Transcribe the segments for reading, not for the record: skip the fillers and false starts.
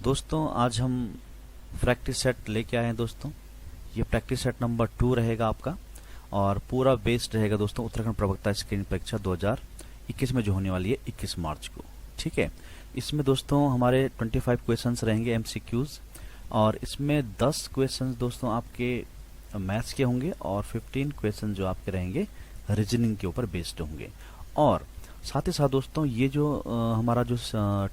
दोस्तों आज हम प्रैक्टिस सेट लेके आए हैं दोस्तों। ये प्रैक्टिस सेट नंबर 2 रहेगा आपका और पूरा बेस्ड रहेगा दोस्तों उत्तराखंड प्रवक्ता स्क्रीनिंग परीक्षा 2021 में जो होने वाली है 21 मार्च को। ठीक है, इसमें दोस्तों हमारे 25 क्वेश्चंस रहेंगे एमसीक्यूज और इसमें 10 क्वेश्चंस दोस्तों आपके मैथ्स के होंगे और 15 क्वेश्चन जो आपके रहेंगे रीजनिंग के ऊपर बेस्ड होंगे। और साथ ही साथ दोस्तों ये जो हमारा जो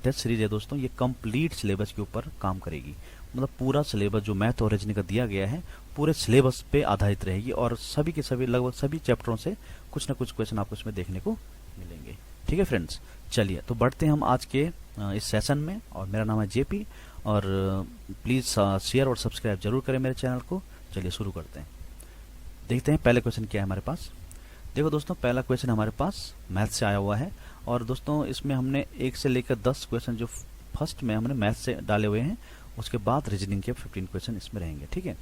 टेस्ट सीरीज है दोस्तों ये कंप्लीट सिलेबस के ऊपर काम करेगी। मतलब पूरा सिलेबस जो मैथ और रीजनिंग का दिया गया है पूरे सिलेबस पे आधारित रहेगी और सभी के सभी लगभग सभी चैप्टरों से कुछ ना कुछ क्वेश्चन आपको इसमें देखने को मिलेंगे। ठीक है फ्रेंड्स, चलिए तो बढ़ते हैं हम आज के इस सेशन में। और मेरा नाम है जेपी और प्लीज़ शेयर और सब्सक्राइब जरूर करें मेरे चैनल को। चलिए शुरू करते हैं, देखते हैं पहले क्वेश्चन क्या है हमारे पास। देखो दोस्तों पहला क्वेश्चन हमारे पास मैथ से आया हुआ है और दोस्तों इसमें हमने 1 से लेकर 10 क्वेश्चन जो फर्स्ट में हमने मैथ से डाले हुए हैं, उसके बाद रीजनिंग के 15 क्वेश्चन इसमें रहेंगे। ठीक है,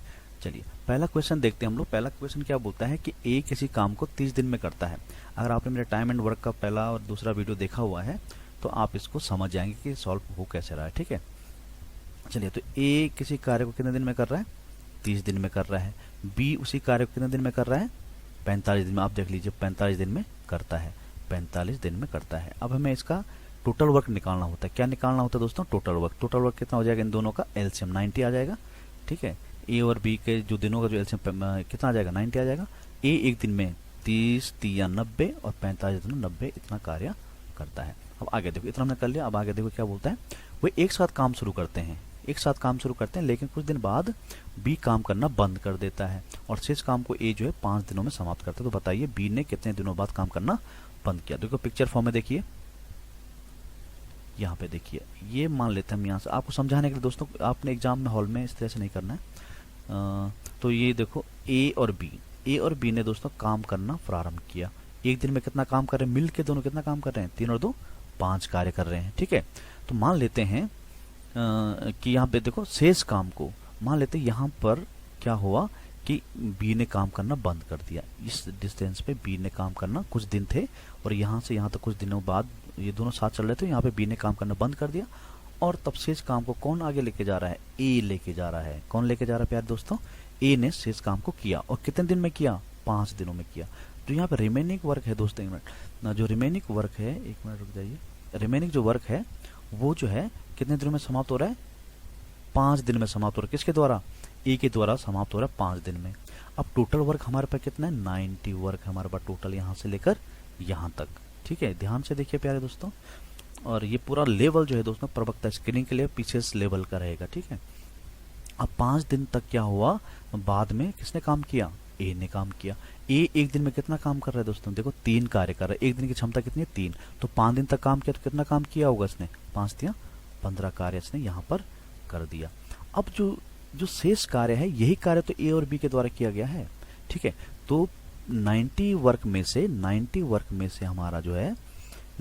चलिए पहला क्वेश्चन देखते हैं हम लोग। पहला क्वेश्चन क्या बोलता है कि ए किसी काम को 30 दिन में करता है। अगर आपने मेरे टाइम एंड वर्क का पहला और दूसरा वीडियो देखा हुआ है तो आप इसको समझ जाएंगे कि सॉल्व हो कैसे रहा है। ठीक है, चलिए तो ए किसी कार्य को कितने दिन में कर रहा है? 30 दिन में कर रहा है। बी उसी कार्य को कितने दिन में कर रहा है? 45 दिन में। आप देख लीजिए 45 दिन में करता है, 45 दिन में करता है। अब हमें इसका टोटल वर्क निकालना होता है। क्या निकालना होता है दोस्तों? Total work. टोटल वर्क कितना हो जाएगा? इन दोनों का एलसीएम 90 आ जाएगा। ठीक है, ए और बी के जो दिनों का जो एलसीएम कितना आ जाएगा? 90 आ जाएगा। ए एक दिन में 30 3 90 और 45 दिन में 90 इतना कार्य करता है। अब आगे देखो, इतना हमने कर लिया। अब आगे देखो क्या बोलता है। वो एक साथ काम शुरू करते हैं, एक साथ काम शुरू करते हैं, लेकिन कुछ दिन बाद बी काम करना बंद कर देता है और शेष काम को ए जो है 5 दिनों में समाप्त करता है। तो बताइए बी ने कितने दिनों बाद काम करना बंद किया? देखो पिक्चर फॉर्म में देखिए, यहाँ पे देखिए। ये मान लेते हैं हम यहाँ से आपको समझाने के लिए दोस्तों, आपने एग्जाम में हॉल में इस तरह से नहीं करना है। तो ये देखो ए और बी ने दोस्तों काम करना प्रारंभ किया। एक दिन में कितना काम कर रहे हैं? मिल के दोनों कितना काम कर रहे हैं? 3 और 2 5 कार्य कर रहे हैं। ठीक है, तो मान लेते हैं कि यहाँ पे देखो शेष काम को मान लेते हैं यहाँ पर क्या हुआ कि बी ने काम करना बंद कर दिया। इस डिस्टेंस पे बी ने काम करना कुछ दिन थे और यहाँ से यहाँ तक कुछ दिनों बाद ये दोनों साथ चल रहे थे। यहाँ पे बी ने काम करना बंद कर दिया और तब शेष काम को कौन आगे लेके जा रहा है? ए लेके जा रहा है। कौन लेके जा रहा है प्यारे दोस्तों? ए ने शेष काम को किया और कितने दिन में किया? 5 दिनों में किया। तो यहाँ पे रिमेनिंग वर्क है दोस्तों, एक मिनट, जो रिमेनिंग वर्क है, एक मिनट रुक जाइए। रिमेनिंग जो वर्क है वो जो है कितने दिनों में समाप्त हो रहा है? 5 दिन में समाप्त हो रहा है। किसके द्वारा? ए के द्वारा समाप्त हो रहा है 5 दिन में। अब टोटल वर्क हमारे पास कितना है? 90 वर्क हमारे पास टोटल, यहाँ से लेकर यहाँ तक। ठीक है, ध्यान से देखिए प्यारे दोस्तों। और ये पूरा लेवल जो है दोस्तों प्रवक्ता स्क्रीनिंग के लिए पीछे लेवल का रहेगा। ठीक है, अब 5 दिन तक क्या हुआ? बाद में किसने काम किया? ए ने काम किया। ए एक दिन में कितना काम कर रहा है दोस्तों? देखो 3 कार्य कर रहा है। एक दिन की क्षमता कितनी है? 3। तो 5 दिन तक काम किया तो कितना काम किया होगा इसने? 5 दिया 15 कार्य इसने यहाँ पर कर दिया। अब जो शेष कार्य है यही कार्य तो ए और बी के द्वारा किया गया है। ठीक है, तो 90 वर्क में से हमारा जो है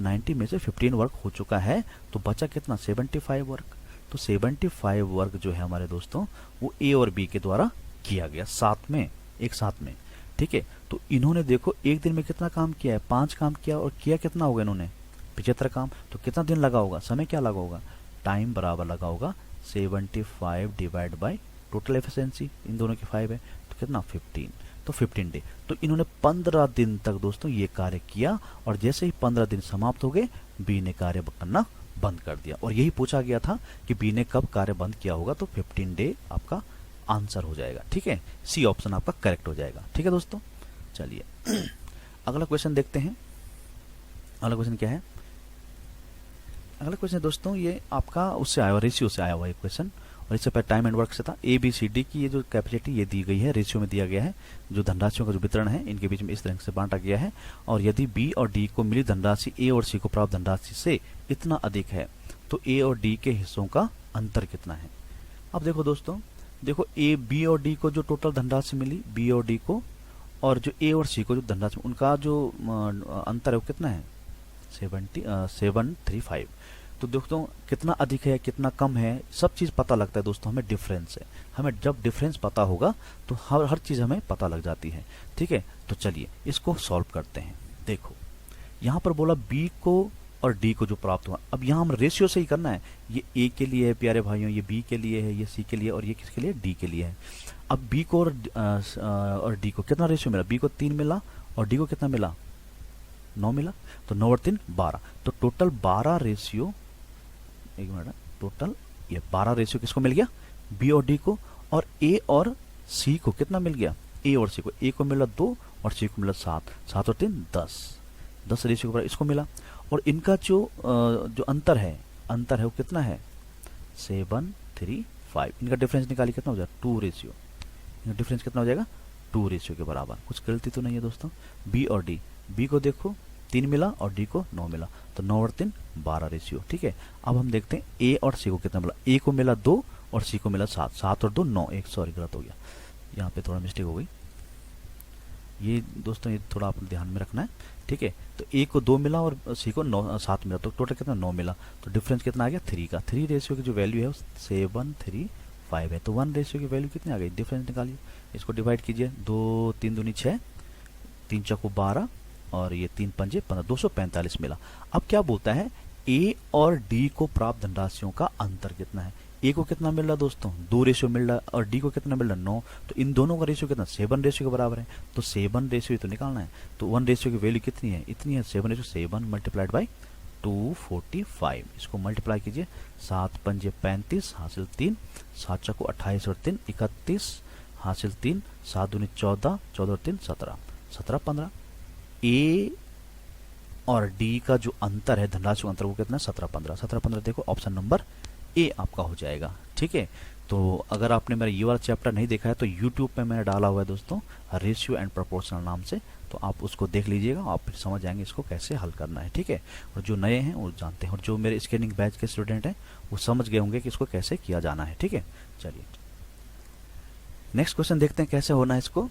90 में से 15 वर्क हो चुका है, तो बचा कितना? 75 वर्क। तो 75 वर्क जो है हमारे दोस्तों वो ए और बी के द्वारा किया गया साथ में, एक साथ में। ठीक है, तो इन्होंने देखो एक दिन में कितना काम किया है? 5 काम किया और किया कितना होगा इन्होंने? 75 काम। तो कितना दिन लगा होगा? समय क्या लगा होगा? टाइम बराबर लगा होगा 75 डिवाइड बाय टोटल एफिशिएंसी, इन दोनों की 5 है तो कितना? 15। तो 15 डे। तो इन्होंने 15 दिन तक दोस्तों ये कार्य किया और जैसे ही 15 दिन समाप्त हो गए बी ने कार्य करना बंद कर दिया। और यही पूछा गया था कि बी ने कब कार्य बंद किया होगा, तो 15 डे आपका आंसर हो जाएगा। ठीक है, सी ऑप्शन आपका करेक्ट हो जाएगा। ठीक है दोस्तों, चलिए अगला क्वेश्चन देखते हैं। अगला क्वेश्चन क्या है? अगला क्वेश्चन दोस्तों ये आपका उससे आया हुआ, रेशियो से आया हुआ ये क्वेश्चन। और इससे पहले टाइम एंड वर्क से था। ए बी सी डी की ये जो कैपेसिटी ये दी गई है, रेशियो में दिया गया है। जो धनराशियों का जो वितरण है इनके बीच में इस तरह से बांटा गया है। और यदि बी और डी को मिली धनराशि ए और सी को प्राप्त धनराशि से इतना अधिक है तो ए और डी के हिस्सों का अंतर कितना है? अब देखो दोस्तों, देखो ए बी और डी को जो टोटल धनराशि मिली बी और डी को, और जो ए और सी को जो धनराशि, उनका जो अंतर है वो कितना है? 735। तो दोस्तों कितना अधिक है कितना कम है सब चीज़ पता लगता है दोस्तों हमें डिफरेंस से। हमें जब डिफरेंस पता होगा तो हर चीज़ हमें पता लग जाती है। ठीक है, तो चलिए इसको सॉल्व करते हैं। देखो यहाँ पर बोला बी को और डी को जो प्राप्त हुआ, अब यहाँ हम रेशियो से ही करना है। ये ए के लिए है प्यारे भाइयों, ये बी के लिए है, ये सी के लिए, और ये किसके लिए, डी के लिए है। अब बी को और डी को कितना रेशियो मिला, बी को 3 मिला और डी को कितना मिला, 9 मिला। तो 9 और 3 12, तो टोटल 12 रेशियो, एक मिनट, टोटल ये 12 रेशियो किसको मिल गया, बी और डी को। और ए और सी को कितना मिल गया, ए और सी को, ए को मिला 2 और सी को मिला 7, 7 और 3 10, 10 रेशियो के बराबर इसको मिला। और इनका जो अंतर है वो कितना है, 7 3 5। इनका डिफरेंस निकालिए, कितना हो जाएगा, 2 रेशियो। इनका डिफरेंस कितना हो जाएगा, 2 रेशियो के बराबर। कुछ गलती तो नहीं है दोस्तों। बी और डी, बी को देखो 3 मिला और डी को 9 मिला, तो 9 और 3 12 रेशियो। ठीक है, अब हम देखते हैं ए और सी को कितना मिला। ए को मिला 2 और सी को मिला 7, 7 और 2 9, एक सॉरी गलत हो गया, यहाँ पे थोड़ा मिस्टेक हो गई। ये दोस्तों ये थोड़ा आप ध्यान में रखना है। ठीक है, तो ए को 2 मिला और सी को 7 मिला, तो टोटल कितना 9 मिला। तो डिफरेंस कितना आ गया, 3 का। 3 रेशियो की जो वैल्यू है 7 3 5 है। तो 1 रेशियो की वैल्यू कितनी आ गई, डिफरेंस निकालिए। इसको डिवाइड कीजिए, 2 3 दूनी 6, 3 चौको 12 और ये 3 पंजे 15, 245 मिला। अब क्या बोलता है, ए और डी को प्राप्त धनराशियों का अंतर कितना है। ए को कितना मिल रहा दोस्तों, 2 रेशियो मिल रहा, और डी को कितना मिल रहा, 9। तो इन दोनों का रेशियो कितना, 7 रेशियो के बराबर है। तो 7 रेशियो तो निकालना है। तो 1 रेशियो की वैल्यू कितनी है, इतनी है, 7 रेशियो, 7 मल्टीप्लाइड बाई 245। इसको मल्टीप्लाई कीजिए, 7 पंजे 35 हासिल 3, 7 चौको 28 और 3 31 हासिल 3, 7 दूनी 14, 14 और 3 17, 17 15। ए और डी का जो अंतर है, धनराशि का अंतर, वो कितना है, 17 15। 17 15 देखो, ऑप्शन नंबर ए आपका हो जाएगा। ठीक है, तो अगर आपने मेरा ये वाला चैप्टर नहीं देखा है तो यूट्यूब पे मैंने डाला हुआ है दोस्तों, रेशियो एंड प्रोपोर्शनल नाम से, तो आप उसको देख लीजिएगा, आप फिर समझ जाएंगे इसको कैसे हल करना है। ठीक है, और जो नए हैं वो जानते हैं, और जो मेरे स्कैनिंग बैच के स्टूडेंट हैं वो समझ गए होंगे कि इसको कैसे किया जाना है। ठीक है, चलिए नेक्स्ट क्वेश्चन देखते हैं कैसे होना है इसको।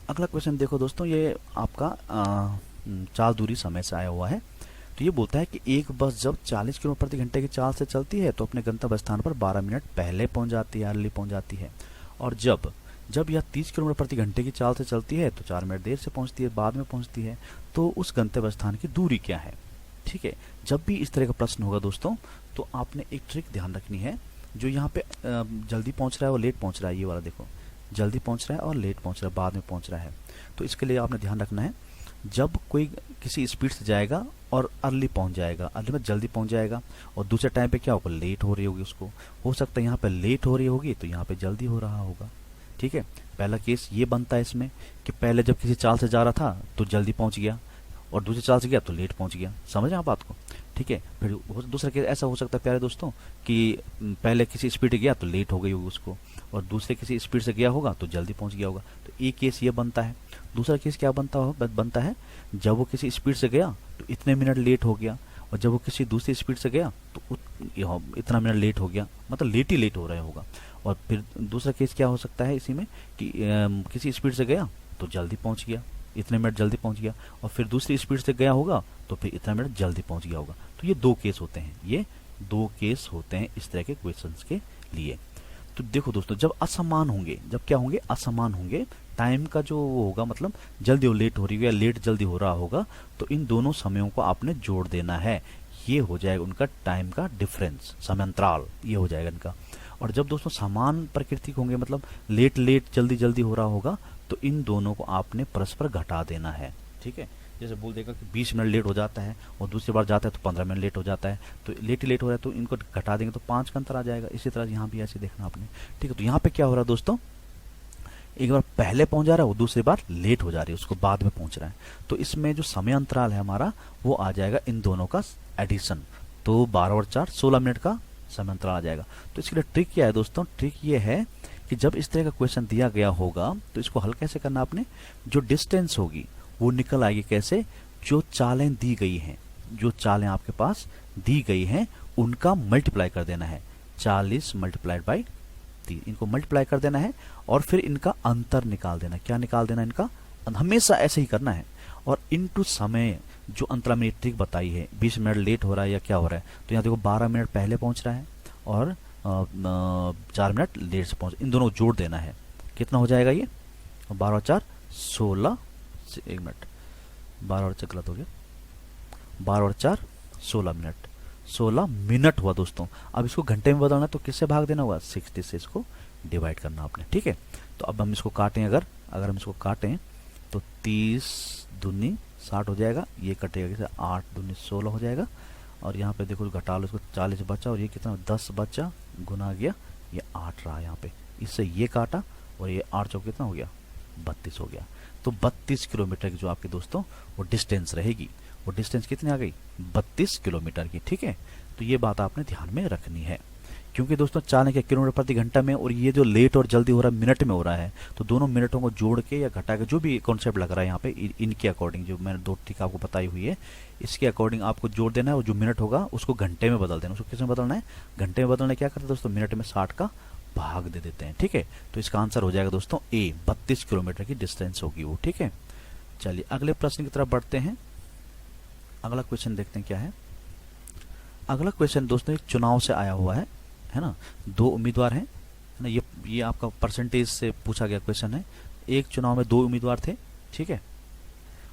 अगला क्वेश्चन देखो दोस्तों, ये आपका चाल दूरी समय से आया हुआ है। तो ये बोलता है कि एक बस जब 40 किलोमीटर प्रति घंटे की चाल से चलती है तो अपने गंतव्य स्थान पर 12 मिनट पहले पहुंच जाती है, अर्ली पहुंच जाती है। और जब यह 30 किलोमीटर प्रति घंटे की चाल से चलती है तो 4 मिनट देर से पहुंचती है, बाद में पहुंचती है। तो उस गंतव्य स्थान की दूरी क्या है। ठीक है, जब भी इस तरह का प्रश्न होगा दोस्तों, तो आपने एक ट्रिक ध्यान रखनी है। जो यहाँ पे जल्दी पहुंच रहा है और लेट पहुंच रहा है, ये वाला देखो, जल्दी पहुंच रहा है और लेट पहुंच रहा है, बाद में पहुंच रहा है। तो इसके लिए आपने ध्यान रखना है, जब कोई किसी स्पीड से जाएगा और अर्ली पहुंच जाएगा, अर्ली में जल्दी पहुंच जाएगा, और दूसरे टाइम पे क्या होगा, लेट हो रही होगी उसको। हो सकता है यहाँ पे लेट हो रही होगी तो यहाँ पे जल्दी हो रहा होगा। ठीक है, पहला केस ये बनता है इसमें कि पहले जब किसी चाल से जा रहा था तो जल्दी पहुंच गया, और दूसरी चाल से गया तो लेट पहुंच गया। समझ आप बात को। ठीक है, फिर दूसरा केस ऐसा हो सकता है प्यारे दोस्तों कि पहले किसी स्पीड गया तो लेट हो गई होगी उसको, और दूसरे किसी स्पीड से गया होगा तो जल्दी पहुंच गया होगा। तो एक केस ये बनता है। दूसरा केस क्या बनता है, जब वो किसी स्पीड से गया तो इतने मिनट लेट हो गया, और जब वो किसी दूसरी स्पीड से गया तो इतना मिनट लेट हो गया, मतलब लेट ही लेट हो रहा होगा। और फिर दूसरा केस क्या हो सकता है इसी में कि किसी स्पीड से गया तो जल्दी पहुंच गया, इतने मिनट जल्दी पहुंच गया, और फिर दूसरी स्पीड से गया होगा तो फिर इतना मिनट जल्दी पहुंच गया होगा। तो ये 2 केस होते हैं, ये 2 केस होते हैं इस तरह के क्वेश्चंस के लिए। तो देखो दोस्तों, जब असमान होंगे, जब क्या होंगे, असमान होंगे, टाइम का जो वो होगा, मतलब जल्दी और लेट हो रही है या लेट जल्दी हो रहा होगा, तो इन दोनों समयों को आपने जोड़ देना है। ये हो जाएगा उनका टाइम का डिफरेंस, समयांतराल, ये हो जाएगा इनका। और जब दोस्तों समान प्रकृति के होंगे, मतलब लेट लेट जल्दी जल्दी हो रहा होगा, तो इन दोनों को आपने परस्पर घटा देना है। ठीक है, जैसे बोल देगा कि 20 मिनट लेट हो जाता है और दूसरी बार जाता है तो 15 मिनट लेट हो जाता है, तो लेट ही लेट हो रहा है तो इनको घटा देंगे तो 5 का अंतर आ जाएगा। इसी तरह यहाँ भी ऐसे देखना आपने। ठीक है, तो यहाँ पे क्या हो रहा है दोस्तों, एक बार पहले पहुंच जा रहा है, वो दूसरी बार लेट हो जा रही है, उसको बाद में पहुंच रहा है। तो इसमें जो समय अंतराल है हमारा, वो आ जाएगा इन दोनों का एडिशन। तो 12 और 4 16 मिनट का समय अंतराल आ जाएगा। तो इसके लिए ट्रिक क्या है दोस्तों, ट्रिक ये है कि जब इस तरह का क्वेश्चन दिया गया होगा तो इसको हल कैसे करना आपने, जो डिस्टेंस होगी वो निकल आएगी कैसे, जो चालें दी गई हैं, जो चालें आपके पास दी गई हैं उनका मल्टीप्लाई कर देना है। 40 मल्टीप्लाइड बाई 3, इनको मल्टीप्लाई कर देना है, और फिर इनका अंतर निकाल देना। क्या निकाल देना इनका, हमेशा ऐसे ही करना है। और इनटू समय, जो अंतराल में ट्रिक बताई है, 20 मिनट लेट हो रहा है या क्या हो रहा है, तो यहाँ देखो 12 मिनट पहले पहुंच रहा है और 4 मिनट लेट से पहुंच, इन दोनों को जोड़ देना है। कितना हो जाएगा ये, 12 और 4 16, 1 मिनट, 12 और 4 गलत हो गया, 12 और 4 16 मिनट, 16 मिनट हुआ दोस्तों। अब इसको घंटे में बदलना है तो किससे भाग देना होगा, 60 से इसको डिवाइड करना आपने, ठीक है। तो अब हम इसको काटें, अगर अगर हम इसको काटें तो 30 दूनी 60 हो जाएगा, ये कटेगा कैसे, 8 दूनी 16 हो जाएगा, और यहाँ पे देखो घटा लो इसको, 40 बचा, और ये कितना 10 बचा, गुना गया, ये 8 रहा यहाँ पे, इससे ये काटा, और ये 8 चौक कितना हो गया, 32 हो गया। तो 32 किलोमीटर की जो आपके दोस्तों वो डिस्टेंस रहेगी, वो डिस्टेंस कितनी आ गई, 32 किलोमीटर की, ठीक है। तो ये बात आपने ध्यान में रखनी है, क्योंकि दोस्तों चालने के किलोमीटर प्रति घंटा में, और ये जो लेट और जल्दी हो रहा है मिनट में हो रहा है, तो दोनों मिनटों को जोड़ के या घटा के जो भी कॉन्सेप्ट लग रहा है यहाँ पे, इनके अकॉर्डिंग जो मैंने दो ट्रिक आपको बताई हुई है, इसके अकॉर्डिंग आपको जोड़ देना है, और जो मिनट होगा उसको घंटे में बदल देना। उसको किस में बदलना है, घंटे में बदलना। क्या करते हैं दोस्तों, मिनट में 60 का भाग दे देते हैं, ठीक है। तो इसका आंसर हो जाएगा दोस्तों ए, 32 किलोमीटर की डिस्टेंस होगी वो, ठीक है। चलिए अगले प्रश्न की तरफ बढ़ते हैं। अगला क्वेश्चन देखते हैं क्या है। अगला क्वेश्चन दोस्तों एक चुनाव से आया हुआ है ना। दो उम्मीदवार हैं, है ना, ये आपका परसेंटेज से पूछा गया क्वेश्चन है। एक चुनाव में दो उम्मीदवार थे, ठीक है,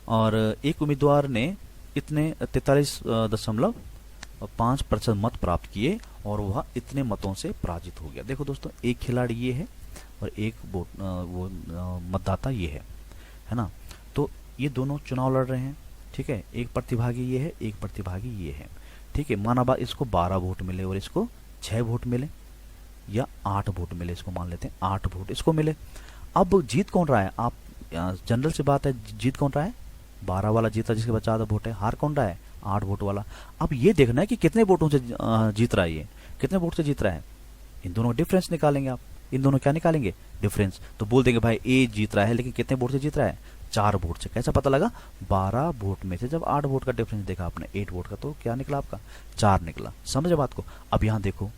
और एक उम्मीदवार ने इतने 43.5% मत प्राप्त किए और वह इतने मतों से पराजित हो गया। देखो दोस्तों, एक खिलाड़ी ये है और एक वो मतदाता ये है ना। तो ये दोनों चुनाव लड़ रहे हैं, ठीक है। एक प्रतिभागी ये है, एक प्रतिभागी ये है, ठीक है। माना बा इसको 12 वोट मिले और इसको 6 वोट मिले, या 8 वोट मिले, इसको मान लेते हैं 8 वोट इसको मिले। अब जीत कौन रहा है, आप जनरल से बात है, जीत कौन रहा है, 12 वाला जीता जिसके पास ज्यादा वोट है। हार कौन रहा है, 8 वोट वाला। अब ये देखना है कि कितने वोटों से जीत रहा है, ये कितने वोट से जीत रहा है। इन दोनों डिफरेंस निकालेंगे आप, इन दोनों क्या निकालेंगे, डिफरेंस। तो बोल देंगे भाई ए जीत रहा है, लेकिन कितने वोट से जीत रहा है, 4 वोट से। कैसा पता लगा, 12 वोट में से जब 8 वोट का डिफरेंस देखा आपने, 8 वोट का, तो क्या निकला आपका, 4 निकला। समझे बात को। अब यहाँ देखो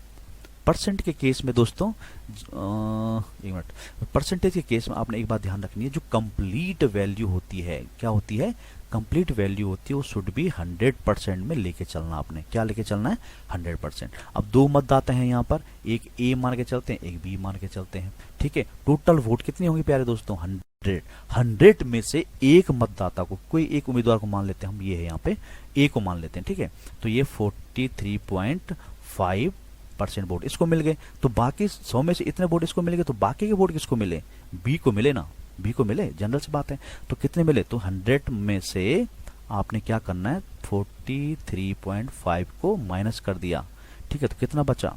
परसेंट के केस में दोस्तों, एक मिनट, परसेंटेज के केस में आपने एक बात ध्यान रखनी है, जो कंप्लीट वैल्यू होती है, क्या होती है, कंप्लीट वैल्यू होती है, वो शुड बी 100% में लेके चलना। आपने क्या लेके चलना है, 100%। अब दो मतदाता हैं यहाँ पर, एक ए मान के चलते हैं, एक बी मान के चलते हैं, ठीक है। टोटल वोट कितनी होंगी प्यारे दोस्तों, 100 में से एक मतदाता को, कोई एक उम्मीदवार को मान लेते हैं हम, ये है यहाँ पे ए को मान लेते हैं, ठीक है। तो ये 43.5% वोट इसको मिल गए। तो बाकी 100 में से इतने वोट इसको मिल गए, तो बाकी के वोट किसको मिले, बी को मिले ना, बी को मिले, जनरल से बात है। तो कितने मिले, तो 100 में से आपने क्या करना है, 43.5 को माइनस कर दिया, ठीक है। तो कितना बचा,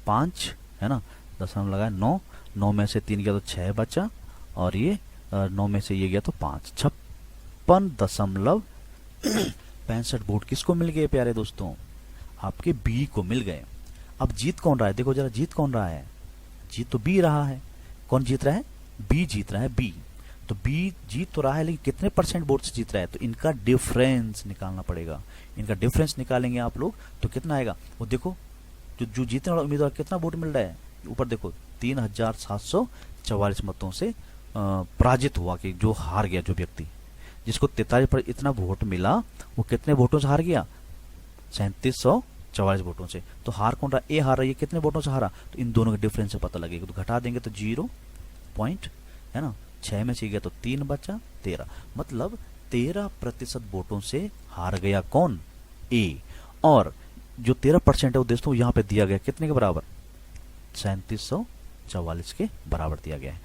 5, है ना, दशमलव लगाए 9, 9 में से 3 गया तो 6 बचा, और ये 9 में से ये गया तो 5, 56.65 वोट किसको मिल गए प्यारे दोस्तों, आपके बी को मिल गए। अब जीत कौन रहा है, देखो जरा जीत कौन रहा है, जीत तो बी रहा है। कौन जीत रहा है, बी जीत रहा है, बी। तो बी जीत तो रहा है, लेकिन कितने परसेंट वोट से जीत रहा है, तो इनका डिफरेंस निकालना पड़ेगा। इनका डिफरेंस निकालेंगे आप लोग तो कितना आएगा, वो देखो जो जीतने वाला उम्मीदवार कितना वोट मिल रहा है, ऊपर देखो 3744 मतों से पराजित हुआ, कि जो हार गया, जो व्यक्ति जिसको 43 पर इतना वोट मिला, वो कितने वोटों से हार गया, 3744 वोटों से। तो हार कौन रहा, ए हार रहा है, ये कितने वोटों से हारा, तो इन दोनों के डिफरेंस से पता लगेगा। तो घटा देंगे तो 0 पॉइंट, है ना, 6 में से गया तो 3 बचा, 13, मतलब 13% वोटों से हार गया कौन, ए। और जो 13% है वो दोस्तों यहाँ पे दिया गया कितने के बराबर, 3744 के बराबर दिया गया है।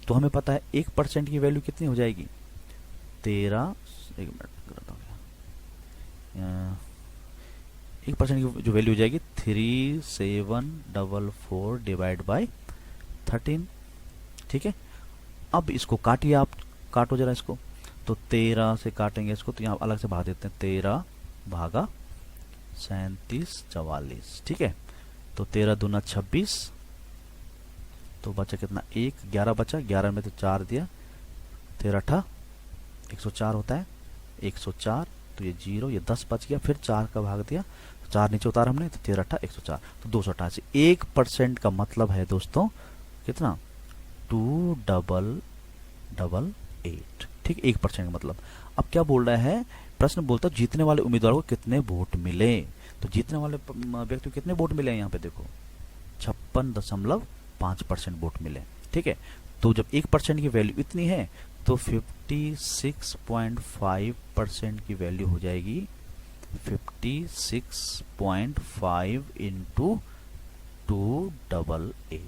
तो हमें पता है 1% की वैल्यू कितनी हो जाएगी, 13, 1% की जो वैल्यू हो जाएगी 3744 डिवाइड बाई 13, ठीक है। अब इसको काटिए आप, काटो जरा इसको, तो 13 से काटेंगे इसको, तो यहाँ अलग से भाग देते हैं, 13 भागा 3744, ठीक है। तो 13 दूना 26, तो बचा कितना, 1, 11 बचा, 11 में तो 4 दिया, 13 अठा 104 होता है, 104, तो ये 0, ये 10 बच गया, फिर 4 का भाग दिया, 4 नीचे उतारा हमने, तो 13 अठा 104, तो 288। 1% का मतलब है दोस्तों कितना, 2888, ठीक, 1% का मतलब। अब क्या बोल रहा है प्रश्न, बोलता जीतने वाले उम्मीदवार को कितने वोट मिले। तो जीतने वाले व्यक्ति को कितने वोट मिले, यहाँ पे देखो 56.5% वोट मिले, ठीक है। तो जब 1% की वैल्यू इतनी है, तो 56.5% की वैल्यू हो जाएगी 56.5 इंटू 288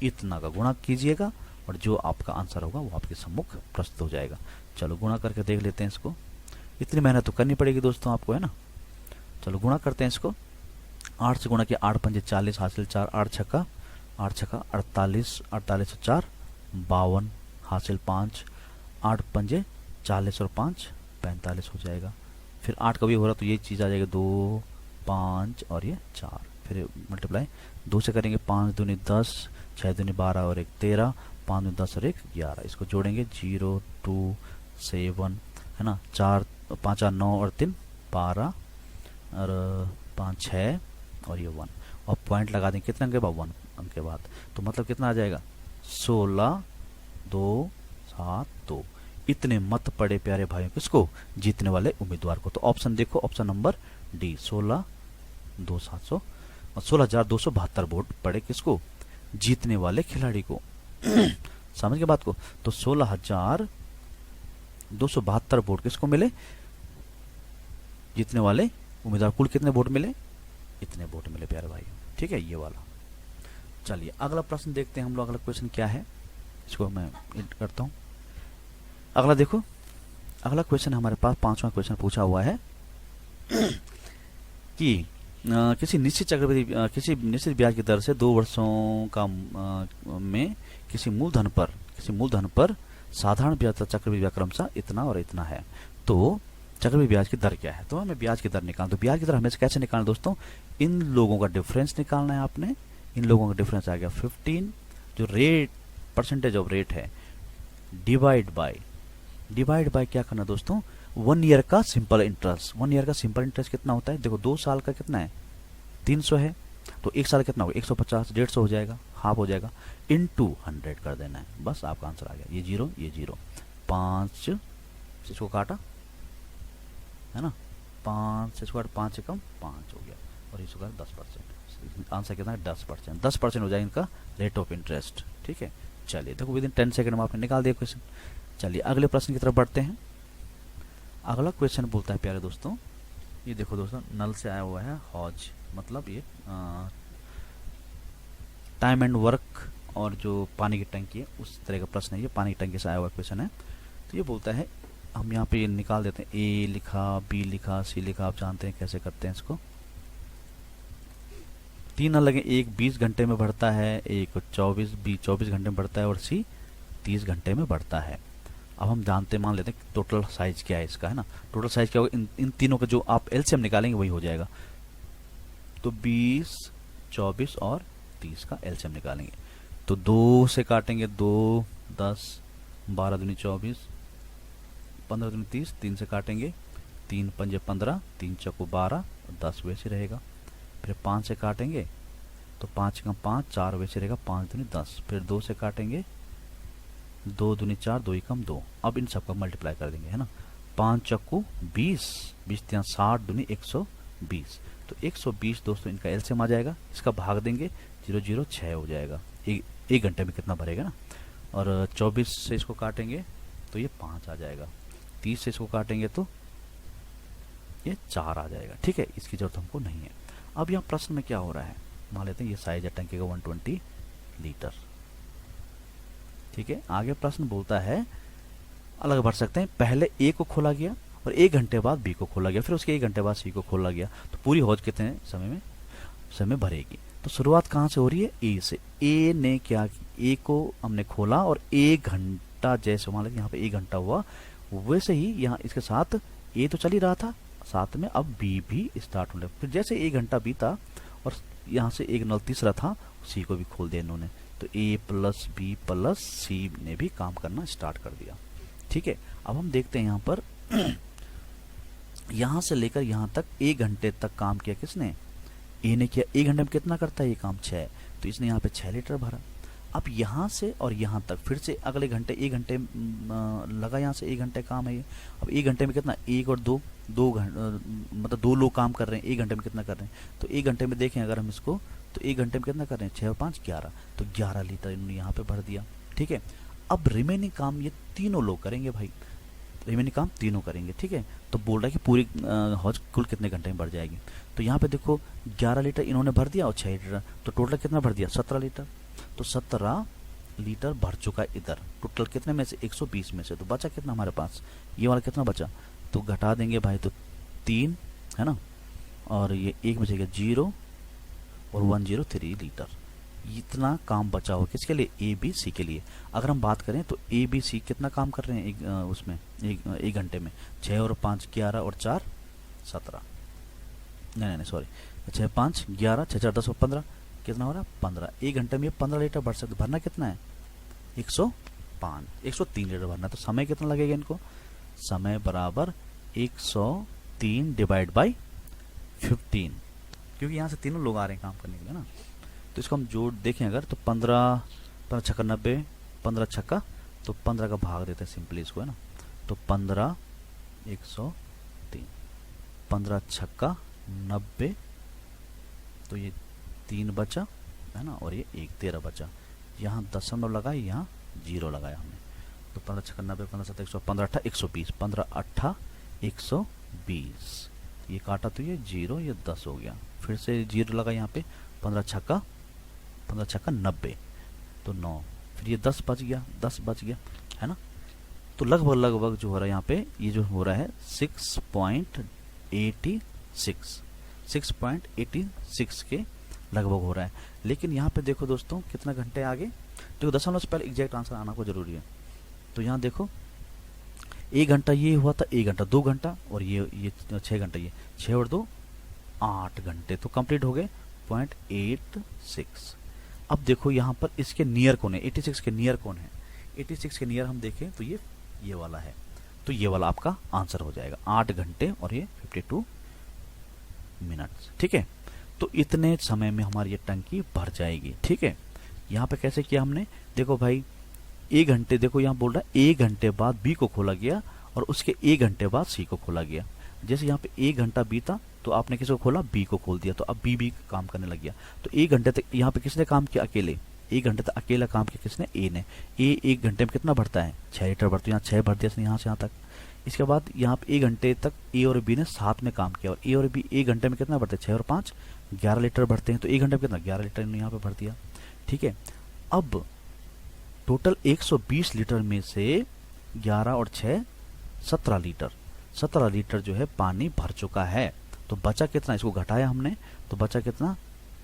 इतना का गुणा कीजिएगा और जो आपका आंसर होगा वो आपके सम्मुख प्रस्तुत हो जाएगा। चलो गुणा करके देख लेते हैं इसको। इतनी मेहनत तो करनी पड़ेगी दोस्तों आपको, है ना। चलो गुणा करते हैं इसको। 8 से गुणा किया, 8 पंजे 40 हासिल 4, 8 छक्का 48, 48 और 4 52 हासिल 5, 8 पंजे 40 और 5 45 हो जाएगा। फिर 8 कभी हो रहा तो ये चीज़ आ जाएगी 2 5 और ये 4, फिर मल्टीप्लाई 2 से करेंगे, 5 दूनी 10, 6 दूनी 12 और 1 13, 5 दूनी 10 और 1 11। इसको जोड़ेंगे 0 2 7 है ना, 4 5 9 और 3 12 और 5 6 और ये 1 और पॉइंट लगा देंगे कितने अंक के बाद, 1 अंक के बाद। तो मतलब कितना आ जाएगा 16 2 7 2। इतने मत पड़े प्यारे भाइयों किसको, जीतने वाले उम्मीदवार को। तो ऑप्शन देखो, ऑप्शन नंबर डी 16,272 वोट पड़े किसको, जीतने वाले खिलाड़ी को। समझ के बात को। तो 16,272 वोट किसको मिले, जीतने वाले उम्मीदवार। कुल कितने वोट मिले, इतने वोट मिले प्यारे भाई। ठीक है, ये वाला। चलिए अगला प्रश्न देखते हैं हम लोग। अगला क्वेश्चन क्या है, इसको मैं एडिट करता हूं। अगला देखो, अगला क्वेश्चन हमारे पास 5वां क्वेश्चन पूछा हुआ है कि किसी निश्चित चक्रवृद्धि किसी निश्चित ब्याज की दर से 2 वर्षों का में किसी मूलधन पर साधारण ब्याज तथा चक्रवृद्धि ब्याज क्रमशः इतना और इतना है। तो चक्रवृद्धि ब्याज की दर क्या है, तो हमें ब्याज की दर निकालना। तो ब्याज की दर हमेशा कैसे निकालना दोस्तों, इन लोगों का डिफरेंस निकालना है आपने। इन लोगों का डिफरेंस आ गया 15, जो रेट परसेंटेज ऑफ रेट है, डिवाइड बाय क्या करना दोस्तों, 1 ईयर का सिंपल इंटरेस्ट। 1 ईयर का सिंपल इंटरेस्ट कितना होता है, देखो 2 साल का कितना है 300 है, तो 1 साल कितना होगा 150, 150 हो जाएगा, हाफ हो जाएगा, इनटू 100 कर देना है, बस आपका आंसर आ गया। ये 0 ये 0, 5 इसको काटा है ना, 5 से स्क्वायर 5 से कम 5 हो गया, और इसको कहा 10%। आंसर कितना है 10%। 10% हो जाएगा इनका रेट ऑफ इंटरेस्ट। ठीक है, चलिए देखो विदिन 10 सेकंड में आपने निकाल दिया क्वेश्चन। चलिए अगले प्रश्न की तरफ बढ़ते हैं। अगला क्वेश्चन बोलता है प्यारे दोस्तों, ये देखो दोस्तों नल से आया हुआ है हौज, मतलब ये टाइम एंड वर्क और जो पानी की टंकी है उस तरह का प्रश्न है। ये पानी की टंकी से आया हुआ क्वेश्चन है। तो ये बोलता है, हम यहाँ पे निकाल देते हैं, ए लिखा, बी लिखा, सी लिखा, आप जानते हैं कैसे करते हैं इसको। 3 नल लगे, एक 20 घंटे में बढ़ता है, एक 24 घंटे में बढ़ता है और सी 30 घंटे में बढ़ता है। अब हम जानते मान लेते हैं टोटल साइज क्या है इसका, है ना। टोटल साइज क्या होगा, इन तीनों का जो आप एलसीएम निकालेंगे वही हो जाएगा। तो 20 24 और 30 का एलसीएम निकालेंगे। तो 2 से काटेंगे 2 10, 12 दूनी 24, 15 दूनी 30, 3 से काटेंगे 3 पंजे 15, 3 चौको 12, 10 वैसे रहेगा। फिर 5 से काटेंगे तो 5 कम 5, 4 वैसे रहेगा, 5 दूनी 10। फिर 2 से काटेंगे 2 दूनी 4, 2 कम 2। अब इन सबका मल्टीप्लाई कर देंगे, है ना। 5 चक्कू 20, 20 60 दूनी 120। तो 120 दोस्तों इनका एलसीएम आ जाएगा। इसका भाग देंगे 0 0 6 हो जाएगा। एक घंटे में कितना भरेगा ना। और 24 से इसको काटेंगे तो ये 5 आ जाएगा। 30 से इसको काटेंगे तो ये 4 आ जाएगा। ठीक है, इसकी जरूरत हमको नहीं है। अब यहाँ प्रश्न में क्या हो रहा है, मान लेते हैं ये साइज है टंकी का 120 लीटर। ठीक है, आगे प्रश्न बोलता है, अलग भर सकते हैं, पहले ए को खोला गया और 1 घंटे बाद बी को खोला गया, फिर उसके 1 घंटे बाद सी को खोला गया, तो पूरी हौज कितने समय भरेगी। तो शुरुआत कहाँ से हो रही है, ए से। ए ने क्या, ए को हमने खोला और 1 घंटा, जैसे मान लेते यहाँ पे 1 घंटा हुआ, वैसे ही यहाँ इसके साथ ए तो चल ही रहा था, साथ में अब बी भी स्टार्ट होने। फिर जैसे 1 घंटा बीता और यहाँ से एक नल तीसरा था, सी को भी खोल दिया इन्होंने, तो ए प्लस बी प्लस सी ने भी काम करना स्टार्ट कर दिया। ठीक है, अब हम देखते हैं यहाँ पर यहाँ से लेकर यहाँ तक 1 घंटे तक काम किया किसने, ए ने किया। 1 घंटे में कितना करता है ये काम, 6, तो इसने यहाँ पे 6 लीटर भरा। अब यहाँ से और यहाँ तक फिर से अगले घंटे 1 घंटे लगा, यहाँ से 1 घंटे काम है ये। अब 1 घंटे में कितना, 1 और 2 मतलब 2 लोग काम कर रहे हैं, 1 घंटे में कितना कर रहे हैं। तो 1 घंटे में देखें अगर हम इसको, तो 1 घंटे में कितना कर रहे हैं, 6 और 5 11, तो 11 लीटर इन्होंने यहाँ पे भर दिया। ठीक है, अब रिमेनिंग काम ये तीनों लोग करेंगे भाई। तो रिमेनिंग काम तीनों करेंगे, ठीक है। तो बोल रहा है कि पूरी हौज कुल कितने घंटे में भर जाएगी। तो यहाँ पे देखो 11 लीटर इन्होंने भर दिया और 6 लीटर, तो टोटल कितना भर दिया 17 लीटर। तो 17 लीटर भर चुका है इधर, टोटल कितने में से 120 में से। तो बचा कितना हमारे पास, ये वाला कितना बचा, तो घटा देंगे भाई, तो 3 है ना, और ये एक बचेगा 0 और 103 लीटर। इतना काम बचा हो किसके लिए, ए बी सी के लिए। अगर हम बात करें तो ए बी सी कितना काम कर रहे हैं उसमें एक घंटे में, 6 और 5 11 और 4 17, नहीं सॉरी, 6 5 11 6 4 10 और 15, कितना हो रहा है 15। एक घंटे में ये 15 लीटर भर सकते, भरना कितना है 103 लीटर भरना। तो समय कितना लगेगा इनको, समय बराबर 103 डिवाइड बाई 15, क्योंकि यहाँ से तीनों लोग आ रहे हैं काम करने के लिए ना। तो इसको हम जोड़ देखें अगर, तो 15 छक्का 90, 15 छक्का, तो 15 का भाग देते हैं सिंपली इसको, है ना। तो 15 103, 15 छक्का 90, तो ये 3 बचा है ना, और ये 1 13 बचा। यहाँ दशमलव लगाए, यहाँ 0 लगाया हमने। तो 15 छक्का 90, 15 7 100, 15 8 120, 15 8 120, ये काटा तो ये 0, ये 10 हो गया। फिर से 0 लगा यहाँ पे, 15 छक्का 90, तो 9, फिर ये 10 बच गया, 10 बच गया, है ना। तो लगभग जो हो रहा है यहाँ पे, ये जो हो रहा है 6.86 के लगभग हो रहा है। लेकिन यहाँ पे देखो दोस्तों कितना घंटे आगे, देखो दशमलव से पहले एग्जैक्ट आंसर आना को जरूरी है। तो यहाँ देखो 1 घंटा ये हुआ था, 1 घंटा 2 घंटा, और ये 6 घंटा, ये 6 और 2 8 घंटे, तो कंप्लीट हो गए 0.86। अब देखो यहाँ पर इसके नियर कौन है, 86 के नियर कौन है, 86 के नियर हम देखें तो ये वाला है। तो ये वाला आपका आंसर हो जाएगा 8 घंटे और ये 52 मिनट्स, ठीक है। तो इतने समय में हमारी ये टंकी भर जाएगी, ठीक है। यहाँ पे कैसे किया हमने, देखो भाई 1 घंटे, देखो यहाँ बोल रहा है 1 घंटे बाद बी को खोला गया और उसके 1 घंटे बाद सी को खोला गया। जैसे यहाँ पे 1 घंटा बीता तो आपने किसको खोला, बी को खोल दिया, तो अब बी काम करने लग गया। तो 1 घंटे तक यहाँ पे किसने काम किया, अकेले 1 घंटे तक अकेला काम किया किसने, ए ने। ए 1 घंटे में कितना भरता है 6 लीटर भरता है, यहाँ 6 भर दिया इसने यहाँ से यहाँ तक। इसके बाद यहाँ पे 1 घंटे तक ए और बी ने साथ में काम किया, और ए और बी 1 घंटे में कितना भरते हैं, 6 और 5 11 लीटर भरते हैं। तो 1 घंटे में कितना 11 लीटर इन्होंने यहाँ पे भर दिया, ठीक है। अब टोटल 120 लीटर में से 11 और 6 17 लीटर जो है पानी भर चुका है। तो बचा कितना, इसको घटाया हमने, तो बचा कितना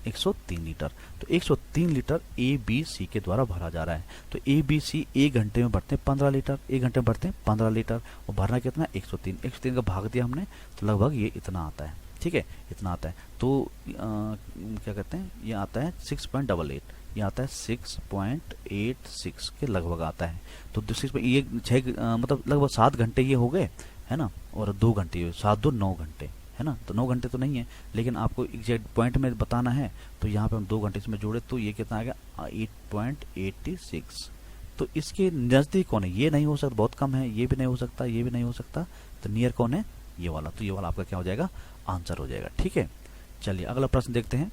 103 लीटर। तो 103 लीटर ए बी सी के द्वारा भरा जा रहा है। तो ए बी सी 1 घंटे में भरते हैं 15 लीटर, 1 घंटे में भरते हैं 15 लीटर, और भरना कितना 103 का भाग दिया हमने, तो लगभग ये इतना आता है, ठीक है, इतना आता है। तो क्या कहते हैं, ये आता है 6.88, ये आता है 6.86 के लगभग आता है। तो ये 6 मतलब लगभग 7 घंटे ये हो गए, है ना, और 2 घंटे, 7 2 9 घंटे, है ना। तो 9 घंटे तो नहीं है, लेकिन आपको एग्जैक्ट पॉइंट में बताना है, तो यहाँ पे हम 2 घंटे इसमें जोड़े तो ये कितना आ गया 8.86। तो इसके नज़दीक कौन है, ये नहीं हो सकता, बहुत कम है, ये भी नहीं हो सकता, ये भी नहीं हो सकता, तो नियर कौन है, ये वाला। तो ये वाला आपका क्या हो जाएगा, आंसर हो जाएगा, ठीक है। चलिए अगला प्रश्न देखते हैं।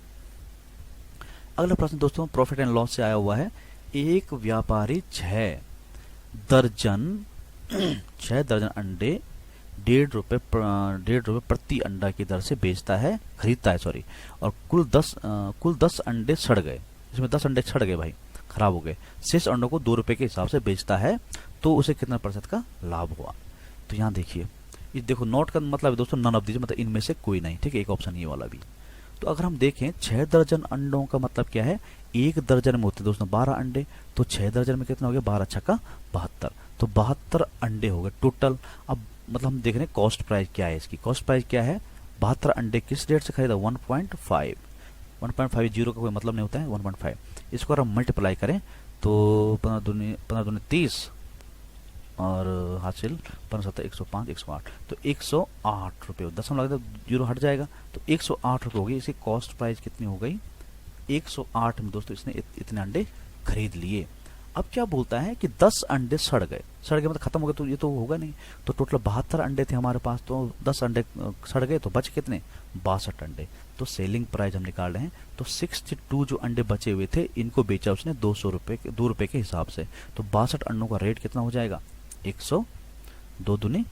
अगला प्रश्न दोस्तों प्रॉफिट एंड लॉस से आया हुआ है। एक व्यापारी 6 दर्जन अंडे 1.5 रुपए प्रति अंडा की दर से बेचता है, खरीदता है सॉरी, और कुल 10 अंडे सड़ गए, इसमें 10 अंडे सड़ गए भाई, खराब हो गए। शेष अंडों को 2 रुपए के हिसाब से बेचता है, तो उसे कितना % का लाभ हुआ। तो यहाँ देखिए, ये देखो नोट का मतलब है दोस्तों नन ऑफ दीजिए, मतलब इनमें से कोई नहीं, ठीक है, एक ऑप्शन ये वाला भी। तो अगर हम देखें 6 दर्जन अंडों का मतलब क्या है, 1 दर्जन में होते दोस्तों 12 अंडे, तो 6 दर्जन में कितना हो गया 12 छक्का 72, तो 72 अंडे हो गए टोटल। अब मतलब हम देख रहे हैं कॉस्ट प्राइस क्या है, इसकी कॉस्ट प्राइस क्या है, 72 अंडे किस रेट से खरीदा 1.5 का कोई मतलब नहीं होता है 1.5। इसको अगर हम मल्टीप्लाई करें तो 15 दूनी 30 और हासिल 15 7 105 108, तो 108 रुपये, 10 लगता है 0 हट जाएगा, तो 108 रुपये हो गई। इसकी कॉस्ट प्राइस कितनी हो गई 108 में दोस्तों इसने इतने अंडे खरीद लिए। अब क्या बोलता है कि 10 अंडे सड़ गए मतलब खत्म हो गए, तो ये तो होगा नहीं। तो टोटल 72 अंडे थे हमारे पास, तो 10 अंडे सड़ गए, तो बच कितने 62 अंडे। तो सेलिंग प्राइस हम निकाल रहे हैं, तो 62 जो अंडे बचे हुए थे इनको बेचा उसने 2 रुपए के हिसाब से। तो 62 अंडों का रेट कितना हो जाएगा 110 2 दूनी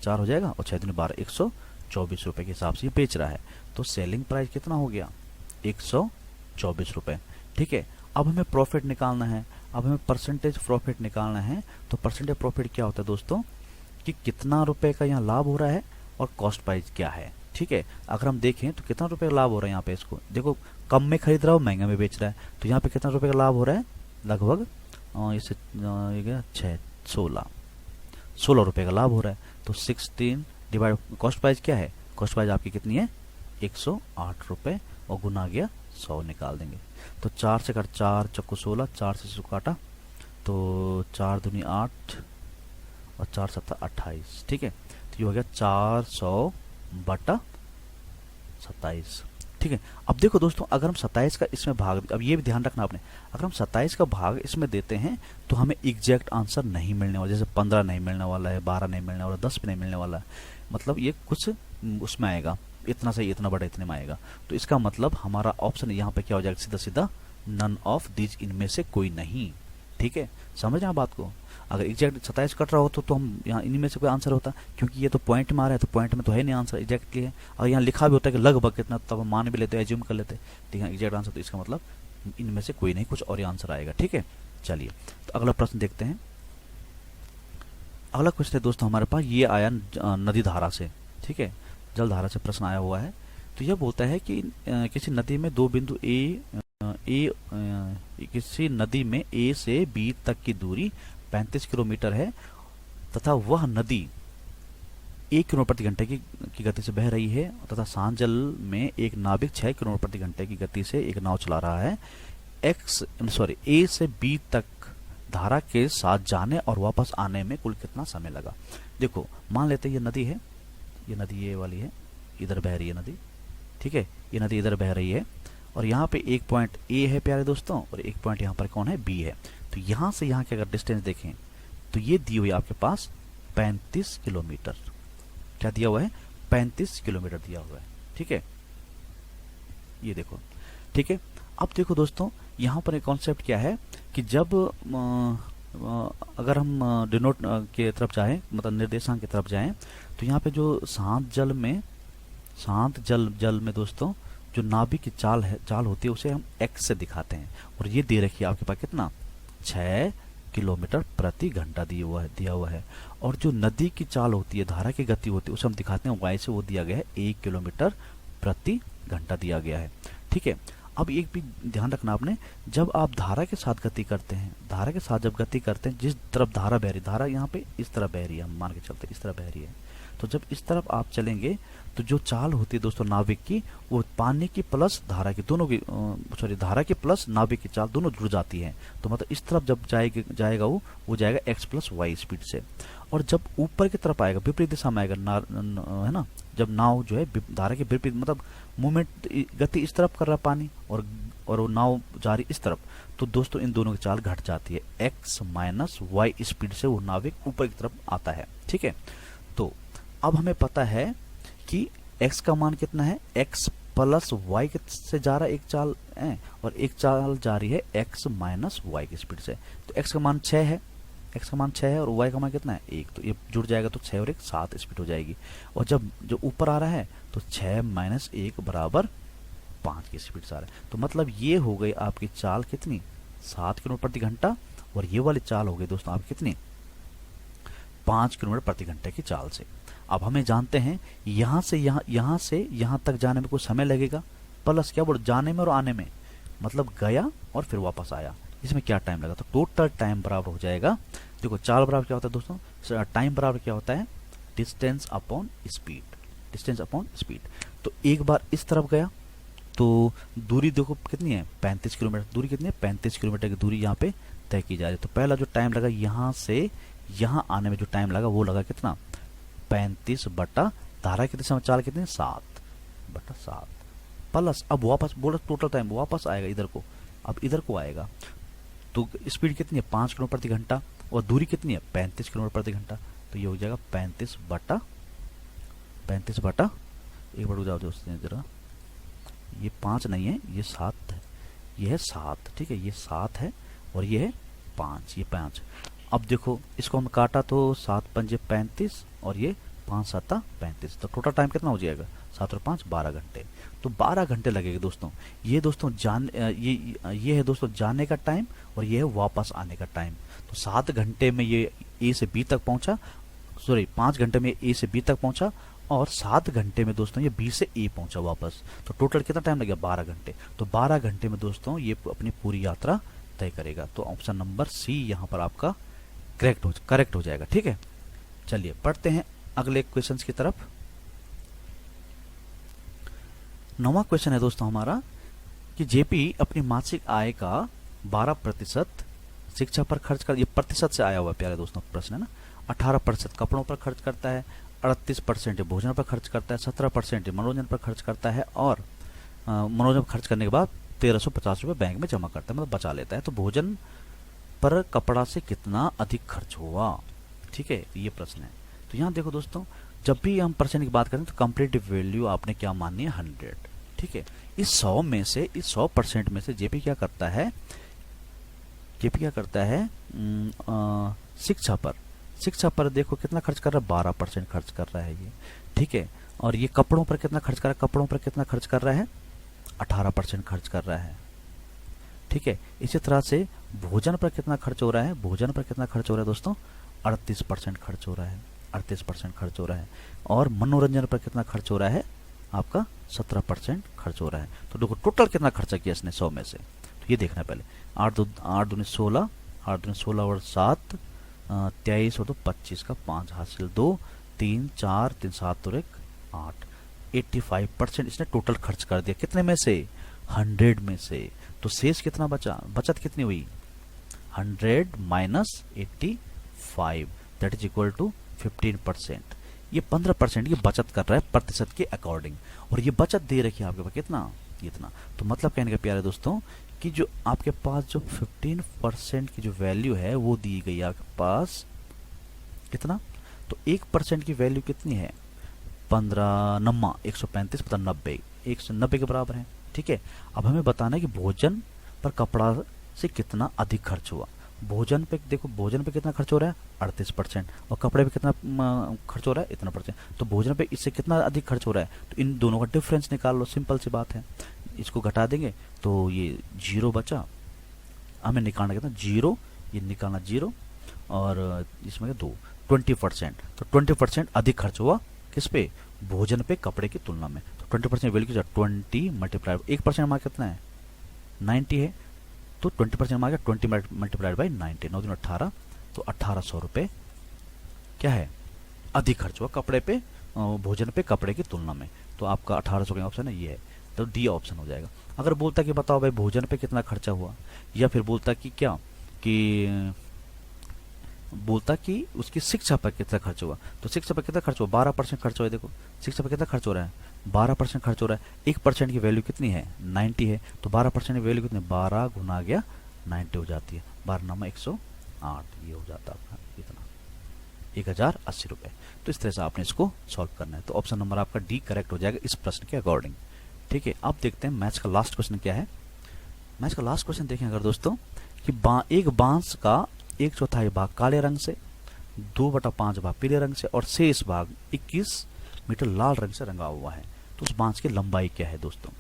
4 हो जाएगा और 6 दूनी 12, 124 रुपये के हिसाब से ये बेच रहा है। तो सेलिंग प्राइस कितना हो गया? 124 रुपये। ठीक है, अब हमें प्रॉफिट निकालना है, अब हमें परसेंटेज प्रॉफिट निकालना है। तो परसेंटेज प्रॉफिट क्या होता है दोस्तों कि कितना रुपए का यहाँ लाभ हो रहा है और कॉस्ट प्राइस क्या है। ठीक है, अगर हम देखें तो कितना रुपए का लाभ हो रहा है यहाँ पे, इसको देखो कम में खरीद रहा हो महंगे में बेच रहा है, तो यहाँ पे कितना रुपए का लाभ हो रहा है? लगभग इससे 16 रुपए का लाभ हो रहा है। तो 16 डिवाइड कॉस्ट प्राइस क्या है? कॉस्ट प्राइस आपकी कितनी है? 108 रुपये और गुना गया 100 निकाल देंगे। तो 4 से काट 4 चक्कू 16, 4 से काटा तो 4 दूनी 8 और 4 सत्ता 28। ठीक है, तो ये हो गया 400/27। ठीक है, अब देखो दोस्तों अगर हम 27 का इसमें भाग, अब ये भी ध्यान रखना आपने, अगर हम 27 का भाग इसमें देते हैं तो हमें एग्जैक्ट आंसर नहीं मिलने वाला। जैसे 15 नहीं मिलने वाला है, 12 नहीं मिलने वाला, 10 भी नहीं मिलने वाला है, मतलब ये कुछ उसमें आएगा, इतना से इतना बड़ा इतने में आएगा। तो इसका मतलब हमारा ऑप्शन यहाँ पे क्या हो जाएगा? सीधा सीधा नन ऑफ दीज, इनमें से कोई नहीं। ठीक है, समझ रहे हैं बात को? अगर एग्जैक्ट 27 कट रहा हो तो हम यहाँ इनमें से कोई आंसर होता, क्योंकि ये तो पॉइंट में आ रहा है, तो पॉइंट में तो है नहीं आंसर एग्जैक्टली है। और यहाँ लिखा भी होता है कि लगभग कितना, तब हम मान भी लेते हैं, एज्यूम कर लेते हैं, ठीक है एग्जैक्ट आंसर, तो इसका मतलब इनमें से कोई नहीं, कुछ और ही आंसर आएगा। ठीक है, चलिए तो अगला प्रश्न देखते हैं। अगला क्वेश्चन है दोस्तों हमारे पास, ये आया नदी धारा से। ठीक है, जल धारा से प्रश्न आया हुआ है। तो यह बोलता है कि किसी नदी में दो बिंदु किसी नदी में ए से बी तक की दूरी 35 किलोमीटर है तथा वह नदी 1 किलोमीटर प्रति घंटे की गति से बह रही है तथा शांत जल में एक नाविक 6 किलोमीटर प्रति घंटे की गति से एक नाव चला रहा है। ए से बी तक धारा के साथ जाने और वापस आने में कुल कितना समय लगा? देखो मान लेते हैं ये नदी है, ये नदी ये वाली है, इधर बह रही है नदी। ठीक है, ये नदी इधर बह रही है और यहाँ पे एक पॉइंट ए है प्यारे दोस्तों, और एक पॉइंट यहाँ पर कौन है? बी है। तो यहाँ से यहाँ के अगर डिस्टेंस देखें तो ये दी हुई आपके पास 35 किलोमीटर। क्या दिया हुआ है? 35 किलोमीटर दिया हुआ है। ठीक है, ये देखो। ठीक है, अब देखो दोस्तों यहाँ पर एक कॉन्सेप्ट क्या है कि जब अगर हम डिनोट के तरफ जाएं, मतलब निर्देशांक की तरफ जाएं, तो यहाँ पे जो शांत जल में दोस्तों जो नाभिक की चाल होती है उसे हम एक्स से दिखाते हैं, और ये दे रखी है आपके पास कितना? 6 किलोमीटर प्रति घंटा दिया हुआ है। और जो नदी की चाल होती है, धारा की गति होती है, उसे हम दिखाते हैं वाई से, वो दिया गया है 1 किलोमीटर प्रति घंटा दिया गया है। ठीक है, अब एक भी ध्यान रखना आपने, जब आप धारा के साथ गति करते हैं, धारा के साथ जब गति करते हैं, जिस तरफ धारा बह रही, धारा यहाँ पे इस तरफ बह रही है, हम मान के चलते इस तरफ बह रही है, तो जब इस तरफ आप चलेंगे तो जो चाल होती है दोस्तों नाविक की, वो पानी की प्लस धारा की दोनों की धारा की प्लस नाविक की चाल दोनों जुड़ जाती है। तो मतलब इस तरफ जब जाएगा वो जाएगा x + y स्पीड से, और जब ऊपर की तरफ आएगा, विपरीत दिशा में आएगा है ना, जब नाव जो है धारा के विपरीत, मतलब मूवमेंट गति इस तरफ कर रहा पानी और वो नाव जा रही इस तरफ, तो दोस्तों इन दोनों की चाल घट जाती है, x - y स्पीड से वो नाविक ऊपर की तरफ आता है। ठीक है, तो अब हमें पता है कि x का मान कितना है? x + y से जा रहा है एक चाल है, और एक चाल जा रही है x - y की स्पीड से। तो x का मान 6 है, x का मान 6 है और y का मान कितना है? 1। तो ये जुड़ जाएगा तो 6 और 1 7 स्पीड हो जाएगी। और जब जो ऊपर आ रहा है तो 6 - 1 = 5 की स्पीड से आ रहा है। तो मतलब ये हो गई आपकी चाल कितनी? 7 किलोमीटर प्रति घंटा, और ये वाली चाल हो गई दोस्तों आपकी कितनी? 5 किलोमीटर प्रति घंटे की चाल से। अब हमें जानते हैं यहाँ से यहाँ तक जाने में कुछ समय लगेगा, प्लस क्या बोल जाने में और आने में, मतलब गया और फिर वापस आया, इसमें क्या टाइम लगा? तो टोटल टाइम बराबर हो जाएगा। देखो चाल बराबर क्या होता है दोस्तों? टाइम बराबर क्या होता है? Distance upon speed. तो एक बार इस तरफ गया तो दूरी देखो कितनी है? 35 किलोमीटर। दूरी कितनी है? 35 किलोमीटर की दूरी यहाँ पे तय की जा रही है। तो पहला जो टाइम लगा यहाँ से यहाँ आने में, जो टाइम लगा वो लगा कितना? 35 बटा धारा की दिशा में चाल कितनी? 7/7 प्लस, अब वापस बोला टोटल टाइम वापस आएगा इधर को, अब इधर को आएगा तो स्पीड कितनी है? 5 किलोमीटर प्रति घंटा, और दूरी कितनी है? 35 किलोमीटर प्रति घंटा। तो ये हो जाएगा 35 बटा एक बार जाओ दोस्तों जरा, ये 5 नहीं है, ये 7 है, ये है 7। ठीक है, ये 7 है और ये है 5, ये 5। अब देखो इसको हम काटा तो 7 पंजे 35 और ये 5 सत्ता 35, तो टोटल टाइम कितना हो जाएगा? 7 और 5 12 घंटे। तो 12 घंटे लगेगा दोस्तों। ये दोस्तों ये है दोस्तों जाने का टाइम और ये है वापस आने का टाइम। तो 7 घंटे में ये ए से बी तक पहुंचा, सॉरी 5 घंटे में ए से बी तक पहुंचा और 7 घंटे में दोस्तों ये बी से ए पहुंचा वापस। तो टोटल कितना टाइम लगेगा? 12 घंटे। तो 12 घंटे में दोस्तों ये अपनी पूरी यात्रा तय करेगा। तो ऑप्शन नंबर सी यहाँ पर आपका करेक्ट हो जाएगा। ठीक है, चलिए पढ़ते हैं अगले क्वेश्चन की तरफ। 9वां क्वेश्चन है दोस्तों हमारा कि जेपी अपनी मासिक आय का 12% शिक्षा पर खर्च कर, ये प्रतिशत से आया हुआ प्यारे दोस्तों प्रश्न है ना। 18% कपड़ों पर खर्च करता है, 38% भोजन पर खर्च करता है, 17% मनोरंजन पर खर्च करता है और मनोरंजन पर खर्च करने के बाद 1350 रुपये बैंक में जमा करता है, मतलब बचा लेता है। तो भोजन पर कपड़ा से कितना अधिक खर्च हुआ? ठीक है, ये प्रश्न है। तो यहाँ देखो दोस्तों, जब भी हम परसेंट की बात करें तो कंपैरेटिव वैल्यू आपने क्या माननी है? 100। ठीक है, इस 100 में से, इस 100% में से जेपी क्या करता है? जेपी क्या करता है? शिक्षा पर देखो कितना खर्च कर रहा है? 12% खर्च कर रहा है ये। ठीक है, और ये कपड़ों पर कितना खर्च कर रहा है? कपड़ों पर कितना खर्च कर रहा है? 18% खर्च कर रहा है। ठीक है, इसी तरह से भोजन पर कितना खर्च हो रहा है? भोजन पर कितना खर्च हो रहा है दोस्तों? 38% खर्च हो रहा है। 38% खर्च हो रहा है। और मनोरंजन पर कितना खर्च हो रहा है? आपका 17% खर्च हो रहा है। तो देखो टोटल कितना खर्चा किया इसने 100 में से, तो ये देखना है पहले। 8 दूनी 16, 8 दूनी 16 और 7 23 और 2 25 का 5 हासिल 2 3 4 3 7 और 1 8। 85% इसने टोटल खर्च कर दिया। कितने में से? 100 में से। तो शेष कितना बचा? बचत कितनी हुई? 100 minus 85 that is equal to 15%। ये 15% की बचत कर रहा है प्रतिशत के अकॉर्डिंग, और ये बचत दे रखी है आपके पास कितना? इतना। तो मतलब कहने का प्यारे दोस्तों कि जो आपके पास जो 15% की जो वैल्यू है वो दी गई है आपके पास कितना? तो 1% की वैल्यू कितनी है? 15 नम्मा 135 पता 90, 190 के बराबर है। ठीक है, अब हमें बताना है कि भोजन पर कपड़ा से कितना अधिक खर्च हुआ। भोजन पे देखो, भोजन पे कितना खर्च हो रहा है? 38%। और कपड़े पे कितना खर्च हो रहा है? इतना %। तो भोजन पे इससे कितना अधिक खर्च हो रहा है? तो इन दोनों का डिफरेंस निकाल लो, सिंपल सी बात है। इसको घटा देंगे तो ये 0 बचा, हमें निकालना कितना? 0, ये निकालना 0 और इसमें 2 20%। तो 20% अधिक खर्च हुआ किस पे? भोजन पे कपड़े की तुलना में। तो 20% वैल्यू क्या? 20 मल्टीप्लाइड 1% हमारा कितना है? 90 है। तो 20% हमारा 20 मल्टीप्लाइड बाई 90, 9 दिन 18, तो 1800 रुपये क्या है? अधिक खर्च हुआ कपड़े पे, भोजन पे कपड़े की तुलना में। तो आपका 1800 का ऑप्शन है ये है, तो डी ऑप्शन हो जाएगा। अगर बोलता कि बताओ भाई भोजन पे कितना खर्चा हुआ, या फिर बोलता कि क्या कि बोलता कि उसकी शिक्षा पर कितना खर्च हुआ, तो शिक्षा पर कितना खर्च हुआ? 12% खर्च हुआ है। देखो शिक्षा पर कितना खर्च हो रहा है? 12% खर्च हो रहा है। 1% की वैल्यू कितनी है? 90 है। तो 12% की वैल्यू कितनी? 12 गुना गया 90 हो जाती है। 12 नामा 108, ये हो जाता है आपका कितना? 1080 रुपये। तो इस तरह से आपने इसको सॉल्व करना है। तो ऑप्शन नंबर आपका डी करेक्ट हो जाएगा इस प्रश्न के अकॉर्डिंग। ठीक है, अब देखते हैं मैथ्स का लास्ट क्वेश्चन क्या है। मैथ्स का लास्ट क्वेश्चन देखें अगर दोस्तों कि एक बांस का 1/4 भाग काले रंग से, 2/5 भाग पीले रंग से और शेष भाग 21 मीटर लाल रंग से रंगा हुआ है। तो उस बांस की लंबाई क्या है दोस्तों?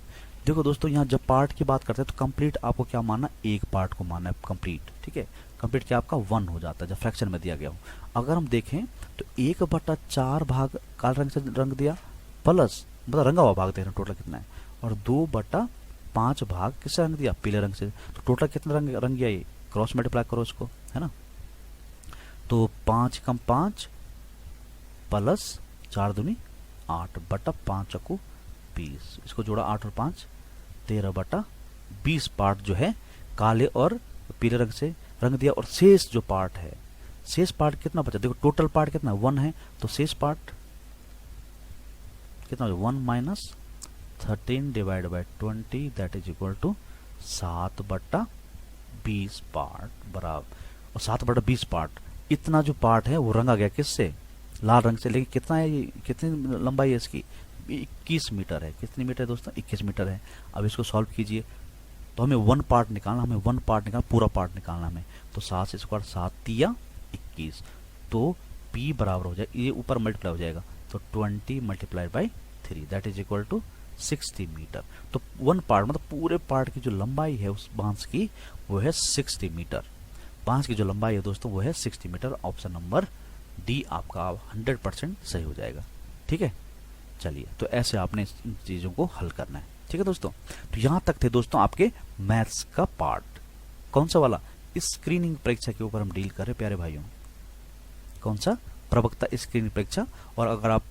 देखो दोस्तों, यहाँ जब पार्ट की बात करते हैं तो कंप्लीट आपको क्या मानना? एक पार्ट को मानना है कंप्लीट। ठीक है, कंप्लीट क्या आपका 1 हो जाता है जब फ्रैक्शन में दिया गया हो। अगर हम देखें तो 1/4 भाग काले रंग से रंग दिया, प्लस मतलब रंगा हुआ भाग देख रहे हैं टोटल कितना है, और 2/5 भाग किससे रंग दिया? पीले रंग से। तो टोटल कितना रंग गया? ये क्रॉस मल्टीप्लाई करो इसको, है ना। तो 5 कम 5 प्लस 4 दूनी 8/5 चक्कू 20, इसको जोड़ा 8 और 5 13/20 पार्ट जो है काले और पीले रंग से रंग दिया, और शेष जो पार्ट है, शेष पार्ट कितना बचा? देखो टोटल पार्ट कितना 1 है, तो शेष पार्ट कितना? 1 minus 13 divide by 20 that is equal to 7/20 part बराबर, और 7/20 पार्ट इतना जो पार्ट है वो रंगा गया किससे? लाल रंग से। लेकिन कितना है ये, कितनी लंबाई है इसकी? 21 मीटर है। कितनी मीटर है दोस्तों? 21 मीटर है। अब इसको सॉल्व कीजिए तो हमें 1 पार्ट निकालना, पूरा पार्ट निकालना हमें। तो 7 से स्क्वायर 7 तिया 21, तो p बराबर हो जाएगा, ये ऊपर मल्टीप्लाई हो जाएगा, तो 20 multiplied by 3 that is equal to 60 metre. तो वन पार्ट मतलब पूरे पार्ट की जो लंबाई है उस बांस की वो है 60 मीटर। बांस की जो लंबाई है दोस्तों वो है 60 मीटर। ऑप्शन नंबर डी आपका 100% सही हो जाएगा। ठीक है, चलिए तो ऐसे आपने इन चीज़ों को हल करना है। ठीक है दोस्तों, तो यहाँ तक थे दोस्तों आपके मैथ्स का पार्ट। कौन सा वाला? स्क्रीनिंग परीक्षा के ऊपर हम डील कर रहे प्यारे भाइयों। कौन सा? प्रवक्ता स्क्रीनिंग परीक्षा। और अगर आप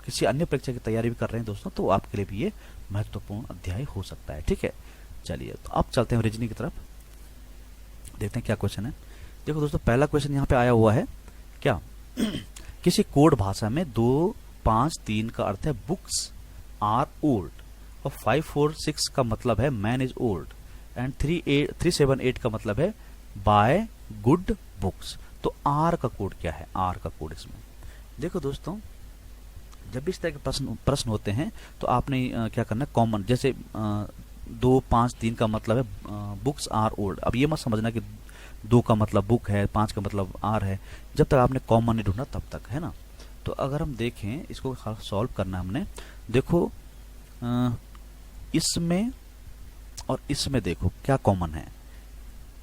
किसी अन्य परीक्षा की तैयारी भी कर रहे हैं दोस्तों तो आपके लिए भी ये महत्वपूर्ण अध्याय हो सकता है। ठीक है, चलिए तो अब चलते हैं रीजनिंग की तरफ, देखते हैं क्या क्वेश्चन है। देखो दोस्तों, पहला क्वेश्चन यहाँ पे आया हुआ है क्या किसी कोड भाषा में 2, 5, 3 का अर्थ है बुक्स आर ओल्ड, और 5, 4, 6 का मतलब है मैन इज ओल्ड, एंड 3, 7, 8 का मतलब है बाय गुड बुक्स। तो आर का कोड क्या है? आर का कोड इसमें देखो दोस्तों, जब भी इस तरह के प्रश्न होते हैं तो आपने क्या करना है, कॉमन, जैसे 2, 5, 3 का मतलब है बुक्स आर ओल्ड। अब ये मत समझना कि 2 का मतलब बुक है, 5 का मतलब आर है, जब तक आपने कॉमन नहीं ढूंढना तब तक, है ना। तो अगर हम देखें इसको सॉल्व करना हमने, देखो इसमें और इसमें देखो क्या कॉमन है।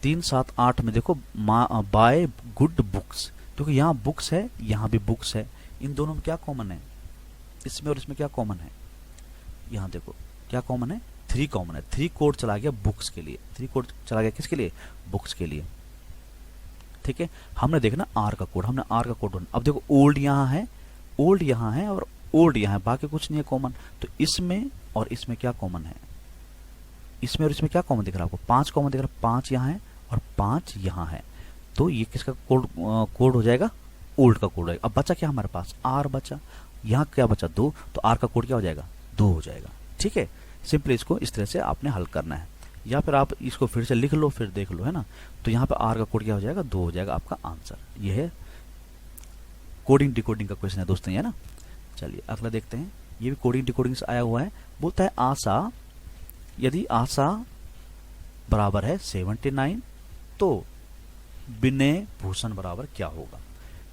3, 7, 8 में देखो बाय गुड बुक्स, क्योंकि यहाँ बुक्स है, यहाँ भी बुक्स है। इन दोनों में क्या कॉमन है? इसमें और इसमें क्या कॉमन है? यहाँ देखो क्या कॉमन है? 3 कॉमन है। 3 कोड चला गया बुक्स के लिए। 3 कोड चला गया किसके लिए? बुक्स के लिए। ठीक है, हमने देखना आर का कोड, हमने आर का कोड ढूंढना। अब देखो ओल्ड यहाँ है, ओल्ड यहाँ है और ओल्ड यहाँ है, बाकी कुछ नहीं है कॉमन। तो इसमें और इसमें क्या कॉमन है? इसमें और इसमें क्या कॉमन दिख रहा है आपको? 5 कॉमन दिख रहा है। 5 यहाँ है और 5 यहाँ है, तो ये किसका कोड हो जाएगा? ओल्ड का कोड है। अब बचा क्या हमारे पास? आर बचा। यहाँ क्या बचा? 2, तो आर का कोड क्या हो जाएगा? 2 हो जाएगा। ठीक है, सिंपली इसको इस तरह से आपने हल करना है, या फिर आप इसको फिर से लिख लो फिर देख लो, है ना। तो यहाँ पे आर का कोड क्या हो जाएगा? 2 हो जाएगा आपका आंसर। ये है कोडिंग डिकोडिंग का क्वेश्चन है दोस्तों, ये ना। चलिए अगला देखते हैं, ये भी कोडिंग डिकोडिंग से आया हुआ है। बोलता है आशा, यदि आशा बराबर है 79 तो विनय भूषण बराबर क्या होगा?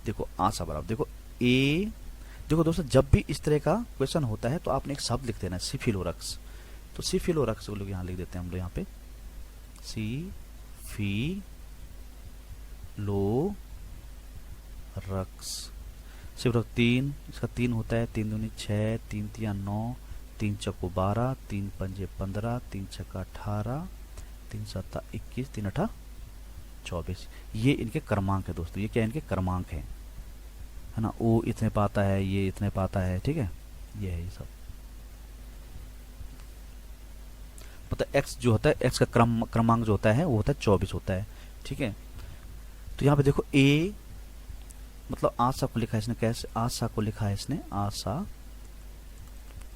देखो आशा बराबर, देखो ए, देखो दोस्तों जब भी इस तरह का क्वेश्चन होता है तो आपने एक शब्द लिख देना है, सिफिलोरक्स। तो सिफिलोरक्स को लोग यहाँ लिख देते हैं हम लोग, यहाँ पे सी फी लो रक्स। सिर्फ 3, इसका 3 होता है, 3 दूनी 6, 3 तिया 9, 3 चक्को 12, 3 पंजे 15, 3 छक्का 18, 3 सत्ता 21, 3 अठा 24। ये इनके क्रमांक है दोस्तों, ये क्या इनके क्रमांक है ना। ओ इतने पाता है, ये इतने पाता है, ठीक है, ये है ये सब। मतलब एक्स जो होता है, एक्स का क्रमांक जो होता है वो होता है 24 होता है। ठीक है, तो यहाँ पे देखो ए मतलब आशा को लिखा है इसने कैसे? आशा को लिखा है इसने, आशा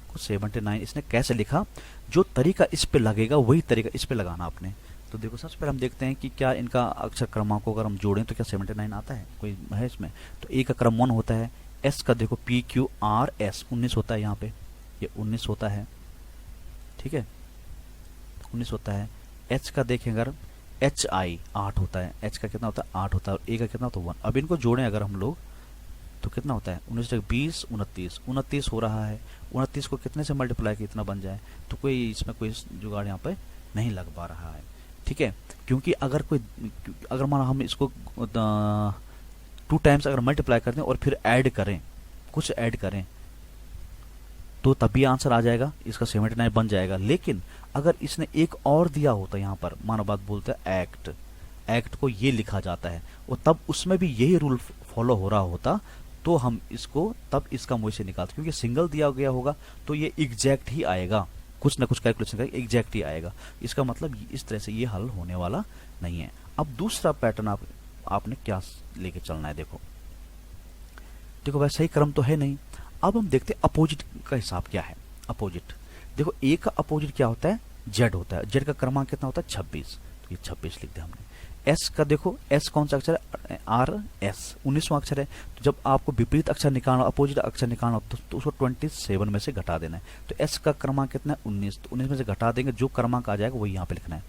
को 79 इसने कैसे लिखा? जो तरीका इस पे लगेगा वही तरीका इस पे लगाना आपने। तो देखो सबसे पहले हम देखते हैं कि क्या इनका अक्षर क्रमांक को अगर हम जोड़ें तो क्या 79 आता है? कोई है इसमें? तो ए का क्रम 1 होता है, एस का देखो पी क्यू आर एस 19 होता है, यहाँ पे ये 19 होता है। ठीक है, 19 होता है। एच का देखें अगर, एच आई 8 होता है, एच का कितना होता है? 8 होता है, और ए का कितना होता है? 1। अब इनको जोड़ें अगर हम लोग तो कितना होता है? 19 तक 20, 29 हो रहा है। 29 को कितने से मल्टीप्लाई कितना बन जाए? तो कोई इसमें कोई जुगाड़ यहाँ पे नहीं लग पा रहा है। ठीक है, क्योंकि अगर मान हम इसको 2 टाइम्स अगर मल्टीप्लाई करते हैं और फिर ऐड करें, कुछ ऐड करें, तो तभी आंसर आ जाएगा, इसका 79 बन जाएगा। लेकिन अगर इसने एक और दिया होता यहाँ पर, मानो बात बोलते हैं एक्ट को ये लिखा जाता है, और तब उसमें भी यही रूल फॉलो हो रहा होता, तो हम इसको तब इसका मुँह से निकालते, क्योंकि सिंगल दिया गया होगा तो ये एग्जैक्ट ही आएगा, कुछ ना कुछ कैलकुलेशन का एग्जैक्ट ही आएगा। इसका मतलब इस तरह से ये हल होने वाला नहीं है। अब दूसरा पैटर्न आपने क्या लेके चलना है? देखो भाई सही क्रम तो है नहीं। अब हम देखते हैं अपोजिट का हिसाब क्या है। अपोजिट देखो, ए का अपोजिट क्या होता है? जेड होता है। जेड का क्रमांक कितना होता है? 26, तो ये 26 लिख दिया हमने। एस का देखो, एस कौन सा अक्षर है? आर एस 19वां अक्षर है। तो जब आपको विपरीत अक्षर निकालना, अपोजिट अक्षर निकालना तो उसको 27 में से घटा देना है। तो एस का क्रमांक कितना है? 19, तो 19 में से घटा देंगे, जो क्रमांक आ जाएगा वही यहाँ पे लिखना है।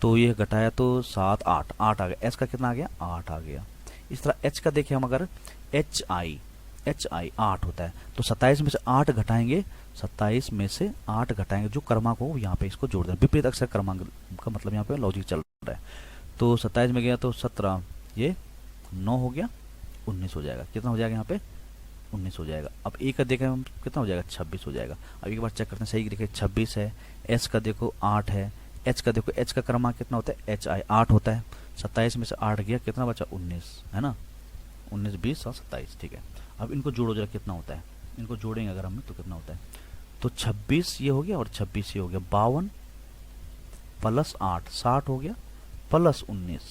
तो ये घटाया तो 7, 8 आ गया। एस का कितना आ गया? 8 आ गया। इस तरह h का देखें हम अगर एच आई 8 होता है, तो 27 में से 8 घटाएंगे, 27 में से 8 घटाएंगे, जो क्रमांक हो यहाँ पे इसको जोड़ दें। विपरीत अक्षर क्रमांक का मतलब यहाँ पे लॉजिक चल रहा है। तो 27 में गया तो 17, ये 9 हो गया, 19 हो जाएगा। कितना हो जाएगा यहाँ पे? 19 हो जाएगा। अब ए का देखें हम कितना हो जाएगा? 26 हो जाएगा। अब एक बार चेक करते हैं, सही देखिए 26 है। एस का देखो 8 है। एच का देखो, एच का क्रमांक कितना होता है? एच आई 8 होता है। 27 में से 8 गया, कितना बचा? 19 है ना, 19, 20 और 27, ठीक है। अब इनको जोड़ो जरा, कितना होता है? इनको जोड़ेंगे अगर हम तो कितना होता है? तो 26 ये हो गया और 26 ये हो गया, 52 प्लस 8 60 हो गया, प्लस 19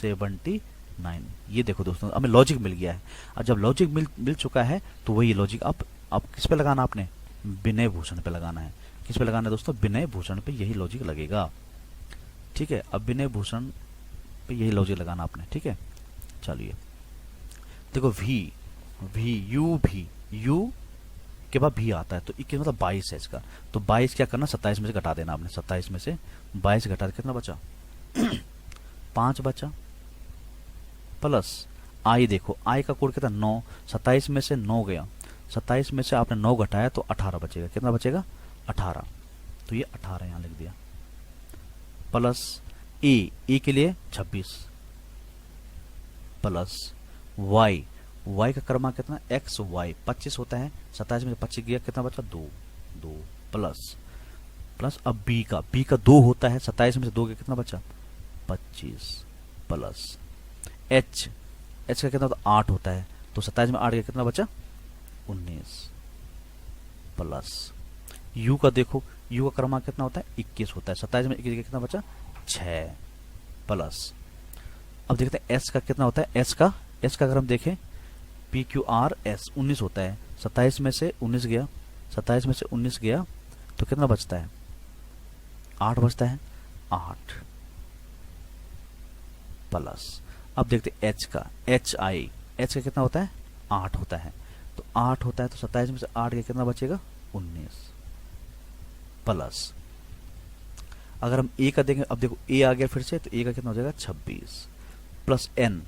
79। ये देखो दोस्तों, हमें लॉजिक मिल गया है। अब जब लॉजिक मिल चुका है तो वही लॉजिक अब किस पे लगाना? आपने विनय भूषण पे लगाना है। किस पे लगाना है दोस्तों? विनय भूषण पे यही लॉजिक लगेगा, ठीक है। अब विनय भूषण पे यही लॉजिक लगाना आपने, ठीक है। चलिए देखो, यू के बाद भी आता है, तो 21 मतलब 22 है इसका। तो 22 क्या करना? 27 में से घटा देना आपने। 27 में से 22 घटा, कितना बचा? 5 बचा, प्लस आई देखो, आई का कोड कितना? 9। 27 में से 9 गया, 27 में से आपने 9 घटाया तो 18 बचेगा। कितना बचेगा? 18। तो ये 18 यहां लिख दिया, प्लस ए के लिए 26, प्लस वाई का क्रमांक कितना? एक्स वाई 25 होता है। 27 में से 25 गया, कितना बचा? 2 प्लस अब बी का 2 होता है। 27 में से 2 गया, कितना बचा? 25, प्लस एच का कितना होता? 8 होता है। तो 27 में 8 गया, कितना बचा? 19, प्लस यू का देखो, यू का क्रमांक कितना होता है? 21 होता है। 27 में 21 गया, कितना बचा? 6, प्लस अब देखते हैं एस का कितना होता है। एस का अगर हम देखें, पी क्यू आर एस 19 होता है। 27 में से 19 गया, 27 में से 19 गया तो कितना बचता है? 8 बचता है, 8, प्लस अब देखते हैं एच का एच का कितना होता है? 8 होता है। तो 8 होता है, तो 27 में से 8 गया, कितना बचेगा? 19, प्लस अगर हम ए का देखें, अब देखो ए आ गया फिर से, तो ए का कितना हो जाएगा? 26, प्लस एन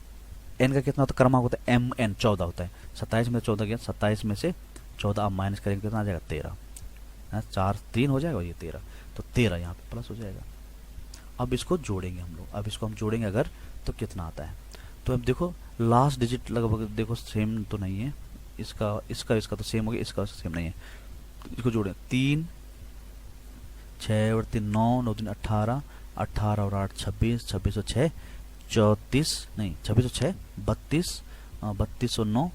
का कितना होता है? क्रमांक होता है एम एन 14 होता है। 27 में से 14 गया, 27 में से 14 आप माइनस करेंगे, कितना आ जाएगा? 13, 4 3 हो जाएगा, ये 13, तो 13 यहाँ पे प्लस हो जाएगा। अब इसको जोड़ेंगे हम लोग, अब इसको हम जोड़ेंगे अगर, तो कितना आता है? तो अब देखो लास्ट डिजिट लगभग देखो सेम तो नहीं है, इसका तो सेम हो गया, इसका सेम नहीं है। तो इसको जोड़ें, 3 6 और 3 9, 9 3 18, 18 और 8 26, 26 और 6 34, नहीं 26 और 6 32, 32 और 9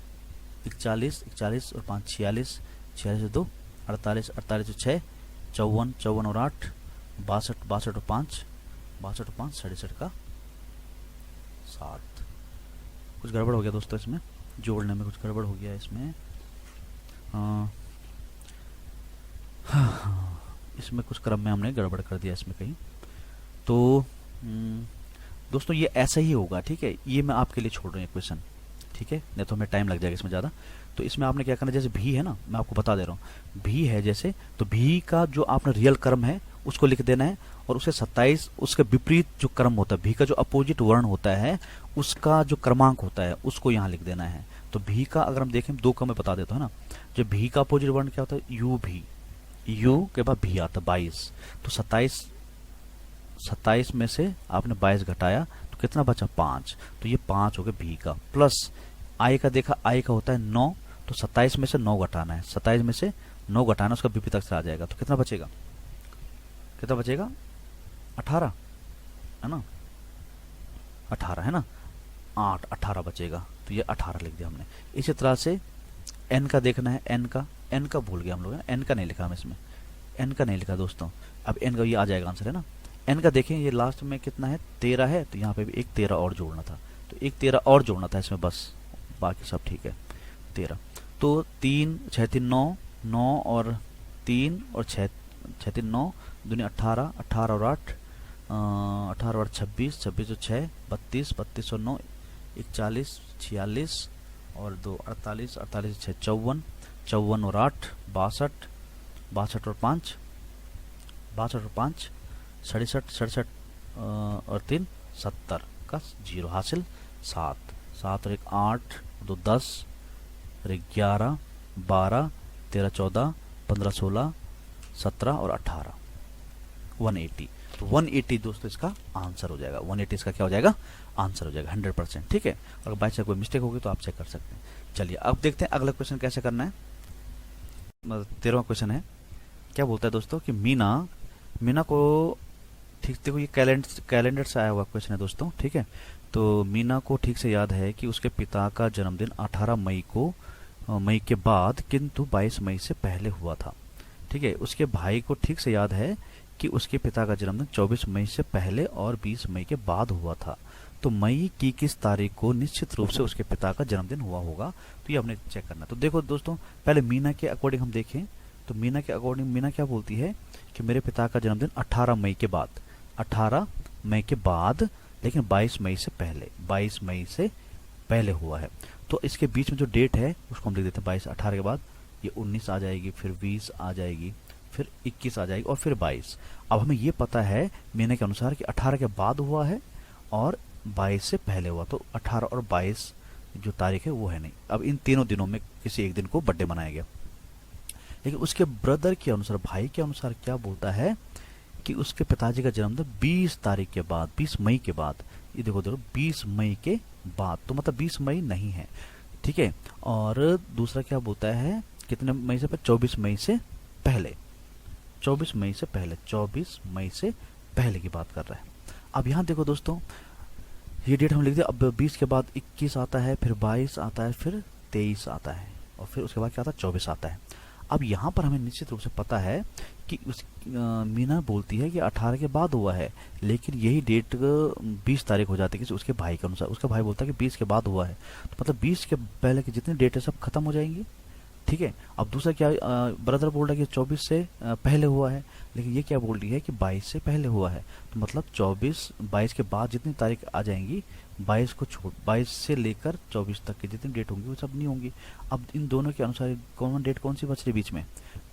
41, 41 और 5 46, 46 और 2 48, 48 और 6 54, 54 और 8 62, 62 और 5 62 और 5 67 का 7। कुछ गड़बड़ हो गया दोस्तों, इसमें जोड़ने में कुछ गड़बड़ हो गया इसमें। इसमें कुछ क्रम में हमने गड़बड़ कर दिया इसमें कहीं। तो दोस्तों ये ऐसा ही होगा, ठीक है। ये मैं आपके लिए छोड़ रहा हूँ क्वेश्चन, ठीक है, नहीं तो हमें टाइम लग जाएगा इसमें ज़्यादा। तो इसमें आपने क्या करना है, जैसे भी है ना, मैं आपको बता दे रहा हूँ, भी है जैसे, तो भी का जो आपने रियल क्रम है उसको लिख देना है, और उसे 27 उसके विपरीत जो क्रम होता है, भी का जो अपोजिट वर्ण होता है उसका जो क्रमांक होता है उसको यहाँ लिख देना है। तो भी का अगर हम देखें, 2 का मैं बता देता हूँ ना, जो भी का अपोजिट वर्ण क्या होता है? यू भी, यू के बाद भी आता है 22। तो 27 में से आपने 22 घटाया तो कितना बचा? 5। तो ये 5 हो गया भी का। प्लस आई का देखा, आई का होता है 9, तो 27 में से 9 घटाना है, 27 में से 9 घटाना, उसका विपरीत अक्षर आ जाएगा, तो कितना बचेगा? 18 है ना, 18 है ना, 18 बचेगा, तो ये 18 लिख दिया हमने। इसी तरह से एन का देखना है, एन का भूल गया हम लोग, एन का नहीं लिखा हम इसमें, एन का नहीं लिखा दोस्तों। अब एन का ये आ जाएगा आंसर, है ना। एन का देखें, ये लास्ट में कितना है? 13 है, तो यहाँ पे भी एक 13 और जोड़ना था, तो एक 13 और जोड़ना था इसमें, बस बाकी सब ठीक है। 13, तो 3 6 3 9, 9 और 3 और 6 6 3 9 दूनी 18, 18 और 8 18 और 26, 26 और 6 32, 32 और 9 41, 46 और 2 48, 48 6 54, 54 और 8 62, 62 और 5 62 और 5 67, 67 और 3 70 का 0 हासिल 7। 7 और 1 8, 2 10 और 1 11 12 13 14 15 16 17 और 18, 180। तो 180 दोस्तों इसका आंसर हो जाएगा। 180 इसका क्या हो जाएगा, आंसर हो जाएगा 100%। ठीक है, अगर बाई चांस कोई मिस्टेक होगी तो आप चेक कर सकते हैं। चलिए अब देखते हैं अगला क्वेश्चन कैसे करना है। 13वां क्वेश्चन है, क्या बोलता है दोस्तों कि मीना को, ठीक देखो ये कैलेंडर से आया हुआ क्वेश्चन है दोस्तों। ठीक है, तो मीना को ठीक से याद है कि उसके पिता का जन्मदिन 18 मई के बाद किंतु 22 मई से पहले हुआ था। ठीक है, उसके भाई को ठीक से याद है कि उसके पिता का जन्मदिन 24 मई से पहले और 20 मई के बाद हुआ था। तो मई की किस तारीख को निश्चित रूप से उसके पिता का जन्मदिन हुआ होगा, तो ये हमने चेक करना। तो देखो दोस्तों, पहले मीना के अकॉर्डिंग हम देखें तो मीना के अकॉर्डिंग मीना क्या बोलती है कि मेरे पिता का जन्मदिन 18 मई के बाद, 18 मई के बाद लेकिन 22 मई से पहले, 22 मई से पहले हुआ है। तो इसके बीच में जो डेट है उसको हम लिख देते हैं 22, 18 के बाद ये 19 आ जाएगी, फिर 20 आ जाएगी, फिर 21 आ जाएगी और फिर 22। अब हमें ये पता है मीना के अनुसार कि 18 के बाद हुआ है और 22 से पहले हुआ, तो 18 और 22 जो तारीख है वो है नहीं। अब इन तीनों दिनों में किसी एक दिन को बर्थडे मनाया गया, लेकिन उसके ब्रदर के अनुसार, भाई के अनुसार क्या बोलता है कि उसके पिताजी का जन्मदिन 20 तारीख के बाद, 20 मई के बाद। ये देखो 20 मई के बाद, तो मतलब 20 मई नहीं है। ठीक है, और दूसरा क्या बोलता है, कितने मई से पहले, 24 मई से पहले, 24 मई से पहले, 24 मई से पहले की बात कर रहा है। अब यहाँ देखो दोस्तों, ये डेट हम लिख दिया। अब 20 के बाद 21 आता है, फिर 22 आता है, फिर 23 आता है और फिर उसके बाद क्या आता है, 24 आता है। अब यहाँ पर हमें निश्चित रूप से पता है कि मीना बोलती है कि 18 के बाद हुआ है, लेकिन यही डेट 20 तारीख हो जाती है कि उसके भाई के अनुसार। उसका भाई बोलता है कि 20 के बाद हुआ है, तो मतलब 20 के पहले के जितने डेट है सब खत्म हो जाएंगी। ठीक है, अब दूसरा क्या, ब्रदर बोल रहा है कि 24 से पहले हुआ है, लेकिन ये क्या बोल रही है कि 22 से पहले हुआ है। तो मतलब 22 के बाद जितनी तारीख आ जाएंगी, 22 से लेकर 24 तक की जितनी डेट होंगी वो सब नहीं होंगी। अब इन दोनों के अनुसार कॉमन डेट कौन सी बच रही है बीच में,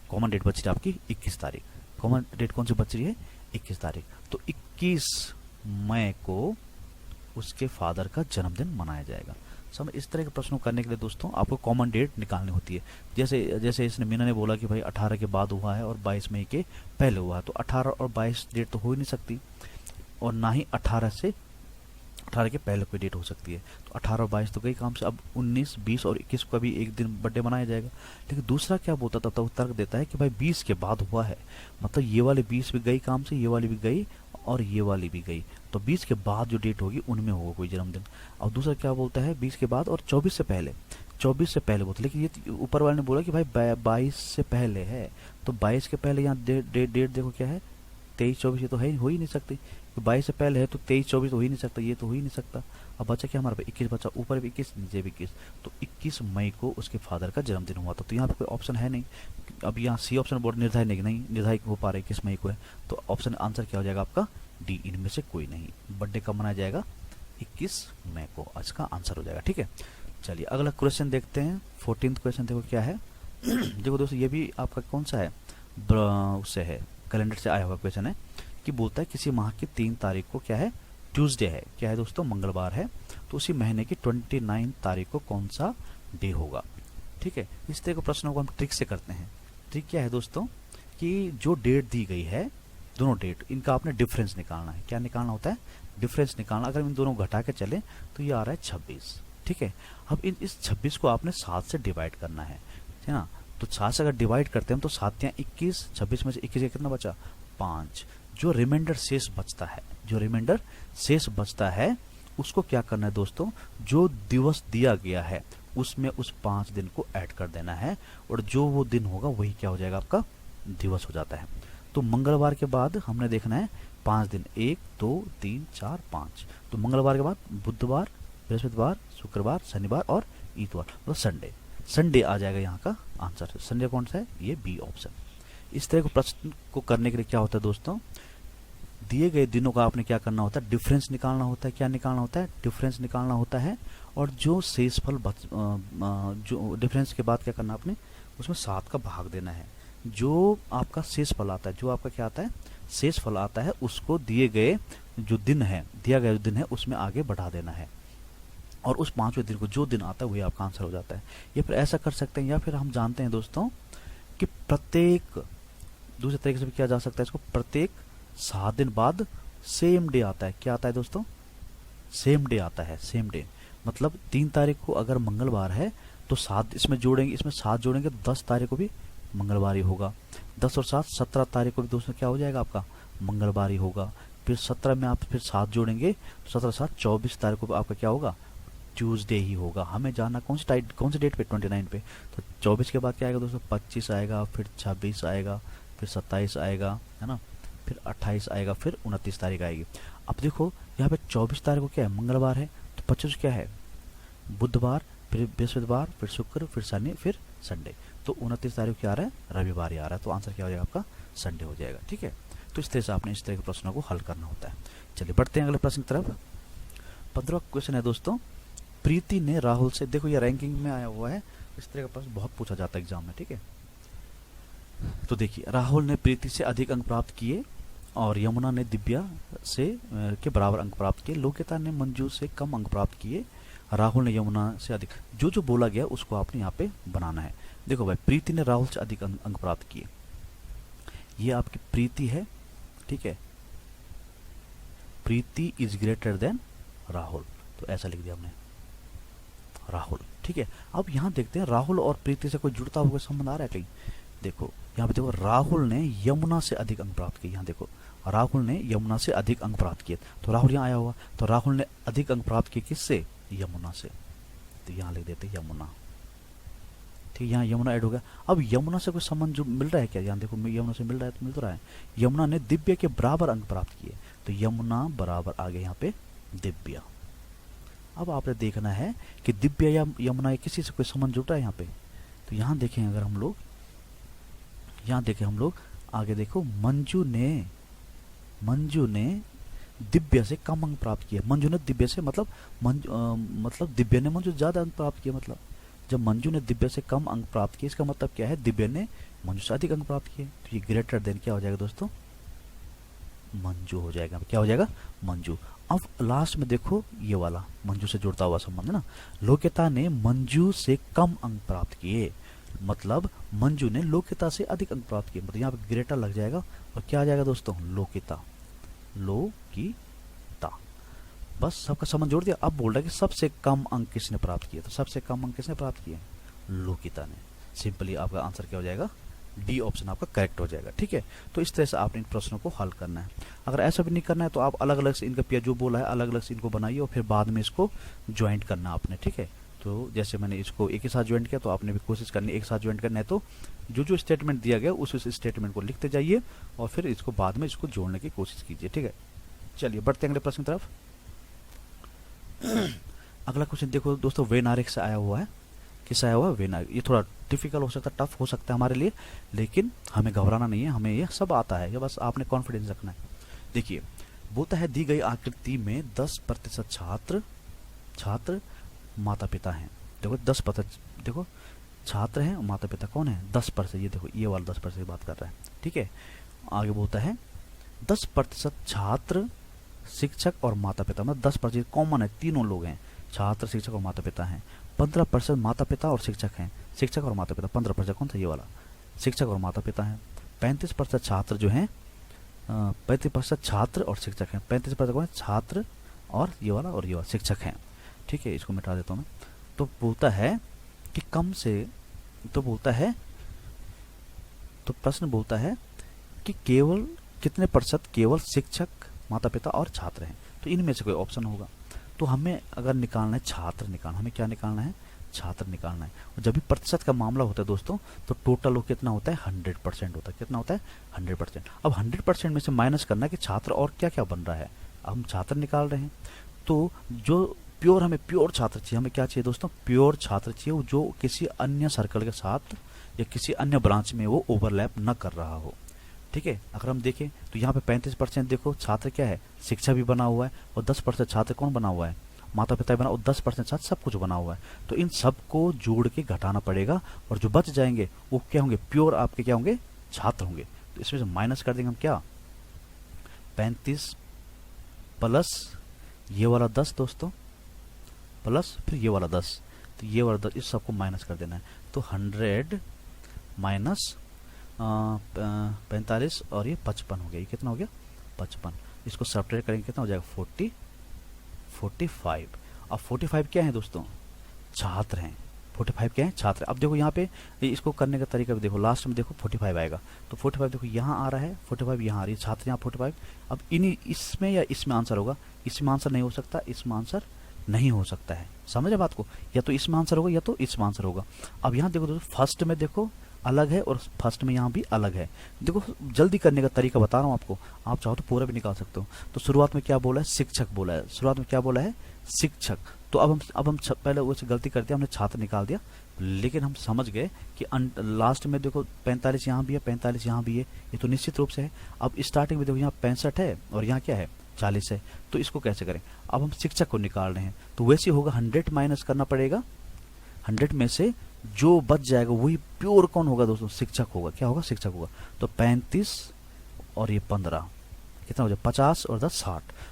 कॉमन डेट बच रही है आपकी 21 तारीख। कॉमन डेट कौन सी बच रही है, 21 तारीख। तो 21 मई को उसके फादर का जन्मदिन मनाया जाएगा। समझ, इस तरह के प्रश्नों करने के लिए दोस्तों आपको कॉमन डेट निकालनी होती है। जैसे इसने मीना ने बोला कि भाई 18 के बाद हुआ है और 22 मई के पहले हुआ है, तो 18 और 22 डेट तो हो ही नहीं सकती, और ना ही 18 के पहले कोई डेट हो सकती है। तो 18 और 22 तो गई काम से। अब 19, 20 और 21 को भी एक दिन बर्थडे मनाया जाएगा। लेकिन दूसरा क्या बोलता था, तो तर्क देता है कि भाई 20 के बाद हुआ है, मतलब ये वाली 20 भी गई काम से, ये वाली भी गई और ये वाली भी गई, तो 20 के बाद जो डेट होगी उनमें होगा कोई जन्मदिन। और दूसरा क्या बोलता है, 20 के बाद और 24 से पहले, 24 से पहले बोलते, लेकिन ये ऊपर वाले ने बोला कि भाई 22 से पहले है, तो 22 के पहले यहाँ डेट देखो क्या है, 23-24, ये तो है हो ही नहीं सकती। तो 22 से पहले है तो 23-24 तो हो ही नहीं सकता, ये तो हो ही नहीं सकता। अब बचा क्या हमारे पास, 21 बचा, ऊपर भी 21 नीचे भी 21, तो 21 मई को उसके फादर का जन्मदिन हुआ था। तो यहाँ पे कोई ऑप्शन है नहीं। अब यहाँ सी ऑप्शन बोर्ड निर्धारित नहीं निर्धारित हो पा रहा है 21 मई को है, तो ऑप्शन आंसर क्या हो जाएगा आपका, डी, इनमें से कोई नहीं। बर्थडे कब मनाया जाएगा, 21 मई को, आज का आंसर हो जाएगा। ठीक है, चलिए अगला क्वेश्चन देखते हैं। 14th क्वेश्चन देखो क्या है। देखो दोस्तों, ये भी आपका कौन सा है, उससे है, कैलेंडर से आया हुआ क्वेश्चन है कि बोलता है किसी माह की 3 तारीख को क्या है, ट्यूसडे है, क्या है दोस्तों, मंगलवार है, तो उसी महीने की 29 तारीख को कौन सा डे होगा। ठीक है, इस तरह के प्रश्नों को हम ट्रिक से करते हैं। ट्रिक क्या है दोस्तों, कि जो डेट दी गई है, दोनों डेट, इनका आपने डिफरेंस निकालना है। क्या निकालना होता है, डिफरेंस निकालना। अगर इन दोनों घटा के चले तो ये आ रहा है 26। ठीक है, अब इस 26 को आपने 7 से डिवाइड करना है ना। तो 7 से अगर डिवाइड करते हैं तो 7 या 21, 26 में से 21 कितना बचा, 5। जो रिमाइंडर शेष बचता है, जो रिमाइंडर शेष बचता है उसको क्या करना है दोस्तों, जो दिवस दिया गया है उसमें उस 5 दिन को ऐड कर देना है, और जो वो दिन होगा वही क्या हो जाएगा, आपका दिवस हो जाता है। तो मंगलवार के बाद हमने देखना है 5 दिन, 1 2 3 4 5। तो मंगलवार के बाद बुधवार, बृहस्पतिवार, शुक्रवार, शनिवार और इतवार, मतलब संडे आ जाएगा यहाँ का आंसर। संडे कौन सा है, ये बी ऑप्शन। इस तरह के प्रश्न को करने के लिए क्या होता है दोस्तों, दिए गए दिनों का आपने क्या करना होता है, डिफरेंस निकालना होता है। क्या निकालना होता है, डिफरेंस निकालना होता है, और जो शेषफल जो डिफरेंस के बाद क्या करना आपने, उसमें 7 का भाग देना है। जो आपका शेषफल आता है, जो आपका क्या आता है, शेषफल आता है, उसको दिए गए जो दिन है, दिया गया जो दिन है उसमें आगे बढ़ा देना है। और उस 5वें दिन को जो दिन आता है वही आपका आंसर हो जाता है। या फिर ऐसा कर सकते हैं, या फिर हम जानते हैं दोस्तों कि प्रत्येक, दूसरे तरीके से भी किया जा सकता है इसको, प्रत्येक 7 दिन बाद सेम डे आता है। क्या आता है दोस्तों? सेम डे आता है। सेम डे मतलब 3 तारीख को अगर मंगलवार है तो 7 इसमें जोड़ेंगे, इसमें 7 जोड़ेंगे तो 10 तारीख को भी मंगलवार ही होगा। 10 और 7 17 तारीख को भी दोस्तों क्या हो जाएगा आपका? मंगलवार ही होगा। फिर 17 में आप फिर 7 जोड़ेंगे तो 17 7 24 तारीख को आपका क्या होगा? ट्यूसडे ही होगा। हमें जानना कौन सी डेट पे? 29 पे। तो 24 के बाद क्या आएगा दोस्तों? 25 आएगा, फिर 26 आएगा, फिर 27 आएगा, है ना, फिर 28 आएगा, फिर 29 तारीख आएगी। अब देखो यहाँ पे 24 तारीख को क्या है? मंगलवार है। तो 25 क्या है? बुधवार, फिर बृहस्पतिवार, फिर शुक्र, फिर शनि, फिर संडे। तो 29 तारीख क्या आ रहा है? रविवार ही आ रहा है। तो आंसर क्या हो जाएगा आपका? संडे हो जाएगा। ठीक है, तो इस तरह से आपने इस तरह के प्रश्नों को हल करना होता है। चलिए बढ़ते हैं अगले प्रश्न की तरफ। 15वां क्वेश्चन है दोस्तों, प्रीति ने राहुल से, देखो ये रैंकिंग में आया हुआ है, इस तरह का प्रश्न बहुत पूछा जाता है एग्जाम में। ठीक है, तो देखिए, राहुल ने प्रीति से अधिक अंक प्राप्त किए और यमुना ने दिव्या से के बराबर अंक प्राप्त किए। लोकिता ने मंजू से कम अंक प्राप्त किए। राहुल ने यमुना से अधिक, जो जो बोला गया उसको आपने यहाँ पे बनाना है। देखो भाई, प्रीति ने राहुल से अधिक अंक प्राप्त किए, ये आपकी प्रीति है। ठीक है, प्रीति इज ग्रेटर देन राहुल, तो ऐसा लिख दिया हमने, राहुल। ठीक है, अब यहाँ देखते हैं राहुल और प्रीति से कोई जुड़ता हुआ संबंध आ रहा है कहीं? देखो यहाँ पे, देखो राहुल ने यमुना से अधिक अंक प्राप्त किए। यहाँ देखो, राहुल ने यमुना से अधिक अंक प्राप्त किए, तो राहुल यहाँ आया हुआ, तो राहुल ने अधिक अंक प्राप्त किए किससे? यमुना से। तो यहाँ लिख देते यमुना। ठीक, यहाँ यमुना ऐड हो गया। अब यमुना से कोई संबंध जो मिल रहा है क्या? यहाँ देखो, यमुना से मिल रहा है, तो मिल तो रहा है। यमुना ने दिव्या के बराबर अंक प्राप्त किए, तो यमुना बराबर आ गया यहाँ पे दिव्या। अब आपने देखना है कि दिव्या या यमुना किसी से कोई संबंध जुड़ा है यहाँ पे। तो यहाँ देखें, अगर हम लोग यहाँ देखें, हम लोग आगे देखो, मंजू ने दिव्या से कम अंक प्राप्त किए। मंजू ने दिव्या से मतलब मतलब दिव्या ने मंजू ज्यादा अंक प्राप्त किए। मतलब जब मंजू ने दिव्या से कम अंक प्राप्त किए, इसका मतलब क्या है? दिव्या ने मंजू से अधिक अंक प्राप्त किए। तो ये ग्रेटर देन क्या हो जाएगा दोस्तों? मंजू हो जाएगा। क्या हो जाएगा? मंजू। अब लास्ट में देखो, ये वाला मंजू से जुड़ता हुआ संबंध है ना। लोकिता ने मंजू से कम अंक प्राप्त किए, मतलब मंजू ने लोकिता से अधिक अंक प्राप्त किए। मतलब यहाँ पे ग्रेटर लग जाएगा और क्या आ जाएगा दोस्तों? लोकिता। लोकिता, बस सबका संबंध जोड़ दिया। अब बोल रहा है कि सबसे कम अंक किसने प्राप्त किए? तो सबसे कम अंक किसने प्राप्त किए? लोकिता ने। सिंपली आपका आंसर क्या हो जाएगा? डी ऑप्शन आपका करेक्ट हो जाएगा। ठीक है, तो इस तरह से आपने इन प्रश्नों को हल करना है। अगर ऐसा भी नहीं करना है तो आप अलग अलग से इनका पिया जो बोला है अलग अलग से इनको बनाइए और फिर बाद में इसको ज्वाइंट करना आपने। ठीक है, तो जैसे मैंने इसको एक ही साथ ज्वाइंट किया, तो आपने भी कोशिश करनी एक साथ ज्वाइंट करना है। तो जो जो स्टेटमेंट दिया गया उस स्टेटमेंट को लिखते जाइए और फिर इसको बाद में इसको जोड़ने की कोशिश कीजिए। ठीक है, चलिए बढ़ते हैं अगले प्रश्न की तरफ। अगला क्वेश्चन देखो दोस्तों, वेनारिक से आया हुआ है। किससे आया हुआ है? वेनारिक। ये थोड़ा डिफिकल्ट हो सकता है, टफ हो सकता है हमारे लिए, लेकिन हमें घबराना नहीं है, हमें ये सब आता है, ये बस आपने कॉन्फिडेंस रखना है। देखिए, बोलता है दी गई आकृति में 10% छात्र माता पिता हैं। देखो 10%, देखो छात्र हैं, माता पिता कौन है? 10%। ये देखो, ये वाला 10% की बात कर रहा है। ठीक है, आगे बोलता है 10% छात्र, शिक्षक और माता पिता, मतलब 10% कॉमन है, तीनों लोग हैं, छात्र, शिक्षक और माता पिता हैं। 15% माता पिता और शिक्षक हैं, शिक्षक और माता पिता। 15% कौन सा? ये वाला, शिक्षक और माता पिता हैं। 35% छात्र जो हैं, 35% छात्र और शिक्षक हैं। 35% कौन है? छात्र और ये वाला शिक्षक हैं। ठीक है, इसको मिटा देता हूँ मैं। तो बोलता है कि कम से, तो बोलता है, तो प्रश्न बोलता है कि केवल कितने प्रतिशत केवल शिक्षक, माता पिता और छात्र हैं। तो इनमें से कोई ऑप्शन होगा। तो हमें अगर निकालना है छात्र निकालना, हमें क्या निकालना है? छात्र निकालना है। और जब भी प्रतिशत का मामला होता है दोस्तों, तो टोटल वो कितना होता है? 100% होता है। कितना होता है? 100%। अब 100% में से माइनस करना है कि छात्र और क्या क्या बन रहा है। अब हम छात्र निकाल रहे हैं, तो जो प्योर, हमें प्योर छात्र चाहिए। हमें क्या चाहिए दोस्तों? प्योर छात्र चाहिए, जो किसी अन्य सर्कल के साथ या किसी अन्य ब्रांच में वो ओवरलैप न कर रहा हो। ठीक है, अगर हम देखें तो यहाँ पे 35% देखो छात्र क्या है? शिक्षा भी बना हुआ है, और 10% छात्र कौन बना हुआ है? माता पिता बना, और 10% छात्र सब कुछ बना हुआ है। तो इन सब को जोड़ के घटाना पड़ेगा, और जो बच जाएंगे वो क्या होंगे? प्योर आपके क्या होंगे? छात्र होंगे। तो इसमें से माइनस कर देंगे हम क्या? 35 प्लस ये वाला 10 दोस्तों, प्लस फिर ये वाला 10, तो ये वाला 10 इस सबको माइनस कर देना है। तो 100 माइनस 45 और ये 55 हो गया। ये कितना हो गया? 55। इसको सब्ट्रैक्ट करेंगे कितना हो जाएगा? 45। अब 45 क्या है दोस्तों? छात्र हैं। 45 क्या है? छात्र। अब देखो यहाँ पे इसको करने का तरीका भी देखो, लास्ट में देखो 45 आएगा, तो 45 देखो यहाँ आ रहा है, 45 यहाँ आ रही है, छात्र यहाँ 45। अब इन्हीं इसमें या इसमें आंसर होगा? इसमें आंसर नहीं हो सकता, इसमें आंसर नहीं हो सकता है। समझे बात को? या तो इसमें आंसर होगा या तो इसमें आंसर होगा। अब यहाँ देखो दोस्तों, फर्स्ट में देखो अलग है और फर्स्ट में यहाँ भी अलग है। देखो जल्दी करने का तरीका बता रहा हूँ आपको, आप चाहो तो पूरा भी निकाल सकते हो। तो शुरुआत में क्या बोला है? शिक्षक बोला है। शुरुआत में क्या बोला है? शिक्षक। तो अब हम पहले वैसे गलती करते हैं, हमने छात्र निकाल दिया, लेकिन हम समझ गए कि लास्ट में देखो 45 यहाँ भी है, 45 यहाँ भी है, ये तो निश्चित रूप से है। अब स्टार्टिंग में देखो यहाँ 65 है और यहाँ क्या है? 40 है। तो इसको कैसे करें? अब हम शिक्षक को निकाल रहे हैं, तो वैसे होगा 100 माइनस करना पड़ेगा। 100 में से जो बच जाएगा वही प्योर कौन होगा दोस्तों? शिक्षक होगा। क्या होगा? शिक्षक होगा। तो 35 और ये 15 कितना हो जाएगा? 50 और 10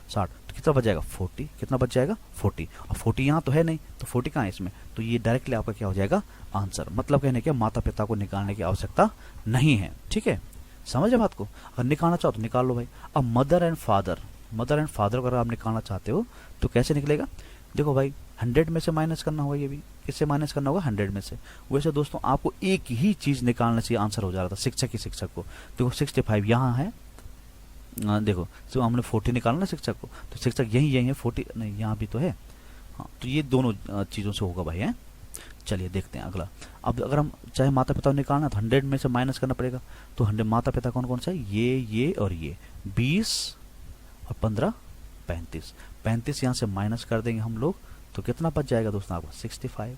60। तो कितना बच जाएगा? 40। कितना बच जाएगा? 40। और 40 यहाँ तो है नहीं, तो 40 कहाँ है इसमें? तो ये डायरेक्टली आपका क्या हो जाएगा? आंसर। मतलब कहने के माता पिता को निकालने की आवश्यकता नहीं है। ठीक है, समझे बात को? अगर निकालना चाहो तो निकाल लो भाई। अब मदर एंड फादर को अगर आप निकालना चाहते हो तो कैसे निकलेगा? देखो भाई 100 में से माइनस करना होगा, ये भी किससे माइनस करना होगा? 100 में से। वैसे दोस्तों आपको एक ही चीज निकालना चाहिए, आंसर हो जा रहा था शिक्षक ही शिक्षक को। देखो 65 यहाँ है, देखो तो हमने 40 निकालना शिक्षक को, तो शिक्षक यही है, 40 नहीं यहाँ भी तो है। हाँ, तो ये दोनों चीज़ों से होगा भाई है। चलिए देखते हैं अगला। अब अगर हम चाहे माता पिता निकालना तो 100 में से माइनस करना पड़ेगा। तो 100 माता पिता कौन कौन सा है? ये और ये 20 और 15 35। 35 यहाँ से माइनस कर देंगे हम लोग, तो कितना बच जाएगा दोस्तों आपको? 65।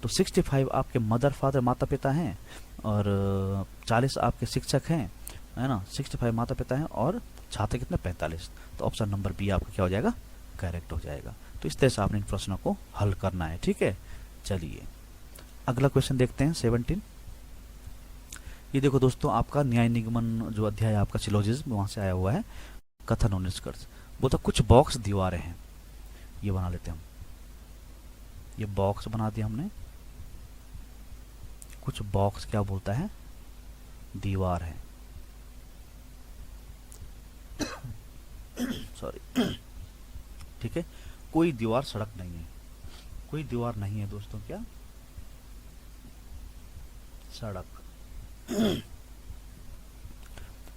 तो 65 आपके मदर फादर माता पिता हैं और 40 आपके शिक्षक हैं, है ना? 65 माता पिता हैं और छात्र कितने? 45। तो ऑप्शन नंबर बी आपका क्या हो जाएगा? करेक्ट हो जाएगा। तो इस तरह से आपने इन प्रश्नों को हल करना है। ठीक है, चलिए अगला क्वेश्चन देखते हैं 17। ये देखो दोस्तों, आपका न्याय निगमन जो अध्याय आपका सिलोजिज्म वहां से आया हुआ है, कथन और निष्कर्ष। बोलता कुछ बॉक्स दीवारें हैं, ये बना लेते हैं हम। ये बॉक्स बना दिया हमने। कुछ बॉक्स क्या बोलता है? दीवार है। सॉरी। ठीक है, कोई दीवार सड़क नहीं है। कोई दीवार नहीं है दोस्तों, क्या? सड़क।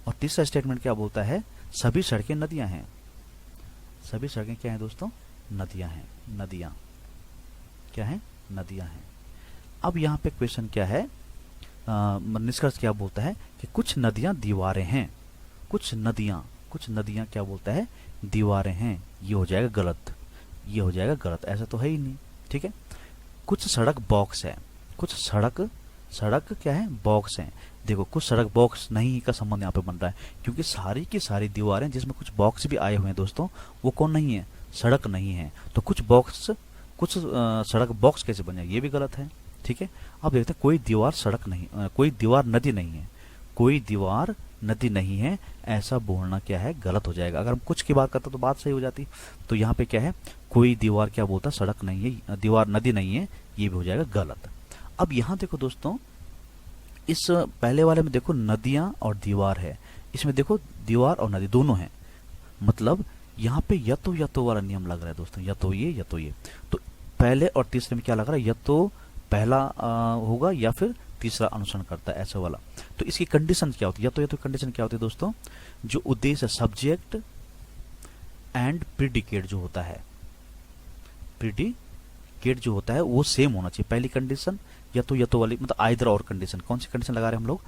और तीसरा स्टेटमेंट क्या बोलता है? सभी सड़कें नदियां हैं। सभी सड़कें क्या हैं दोस्तों? नदियां हैं। नदियां क्या है? नदियां हैं। अब यहाँ पे क्वेश्चन क्या है? निष्कर्ष क्या बोलता है कि कुछ नदियां दीवारें हैं। कुछ नदियां क्या बोलता है? दीवारें हैं। ये हो जाएगा गलत, ये हो जाएगा गलत, ऐसा तो है ही नहीं। ठीक है, कुछ सड़क बॉक्स है। कुछ सड़क क्या है? बॉक्स है। देखो कुछ सड़क बॉक्स नहीं का संबंध यहाँ पे बन रहा है, क्योंकि सारी की सारी दीवारें जिसमें कुछ बॉक्स भी आए हुए हैं दोस्तों, वो कौन नहीं है? सड़क नहीं है। तो कुछ सड़क बॉक्स कैसे बन जाए? ये भी गलत है। ठीक है, अब देखते हैं कोई दीवार सड़क नहीं, कोई दीवार नदी नहीं है। कोई दीवार नदी नहीं है, ऐसा बोलना क्या है? गलत हो जाएगा। अगर हम कुछ की बात करते तो बात सही हो जाती। तो यहाँ पे क्या है? कोई दीवार क्या बोलता? सड़क नहीं है, दीवार नदी नहीं है, ये भी हो जाएगा गलत। अब यहाँ देखो दोस्तों, इस पहले वाले में देखो नदियां और दीवार है, इसमें देखो दीवार और नदी दोनों है। मतलब यहाँ पे या तो वाला नियम लग रहा है दोस्तों, या तो ये। तो पहले और तीसरे में क्या लग रहा है? या तो पहला होगा या फिर तीसरा अनुसरण करता है, ऐसा वाला। तो इसकी कंडीशन क्या होती है? या तो कंडीशन क्या होती है दोस्तों? जो उद्देश्य सब्जेक्ट एंड प्रीडिकेट जो होता है, प्रीडिकेट जो होता है वो सेम होना चाहिए। पहली कंडीशन या तो वाली, मतलब आइदर और कंडीशन। कौन सी कंडीशन लगा रहे हैं हम लोग?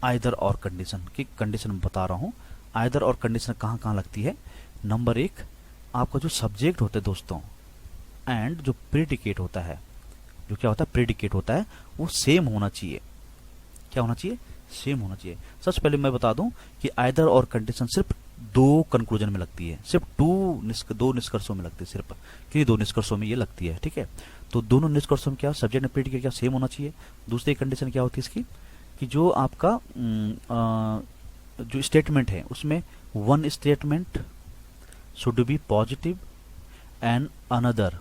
आइदर और कंडीशन की कंडीशन बता रहा हूं। आइदर और कंडीशन कहां कहां लगती है? नंबर 1, आपका जो सब्जेक्ट होता है दोस्तों एंड जो प्रीडिकेट होता है, जो क्या होता है? प्रीडिकेट होता है, वो सेम होना चाहिए। क्या होना चाहिए? सेम होना चाहिए। सबसे पहले मैं बता दूं कि आइदर और कंडीशन सिर्फ 2 कंक्लूजन में लगती है, सिर्फ 2 निष्कर्षों में लगती है, सिर्फ किन्हीं 2 निष्कर्षों में ये लगती है। ठीक है, तो दोनों निष्कर्षों में क्या सब्जेक्ट एंड प्रीडिकेट क्या सेम होना चाहिए। दूसरी कंडीशन क्या होती है इसकी कि जो आपका जो स्टेटमेंट है उसमें one statement should be positive and another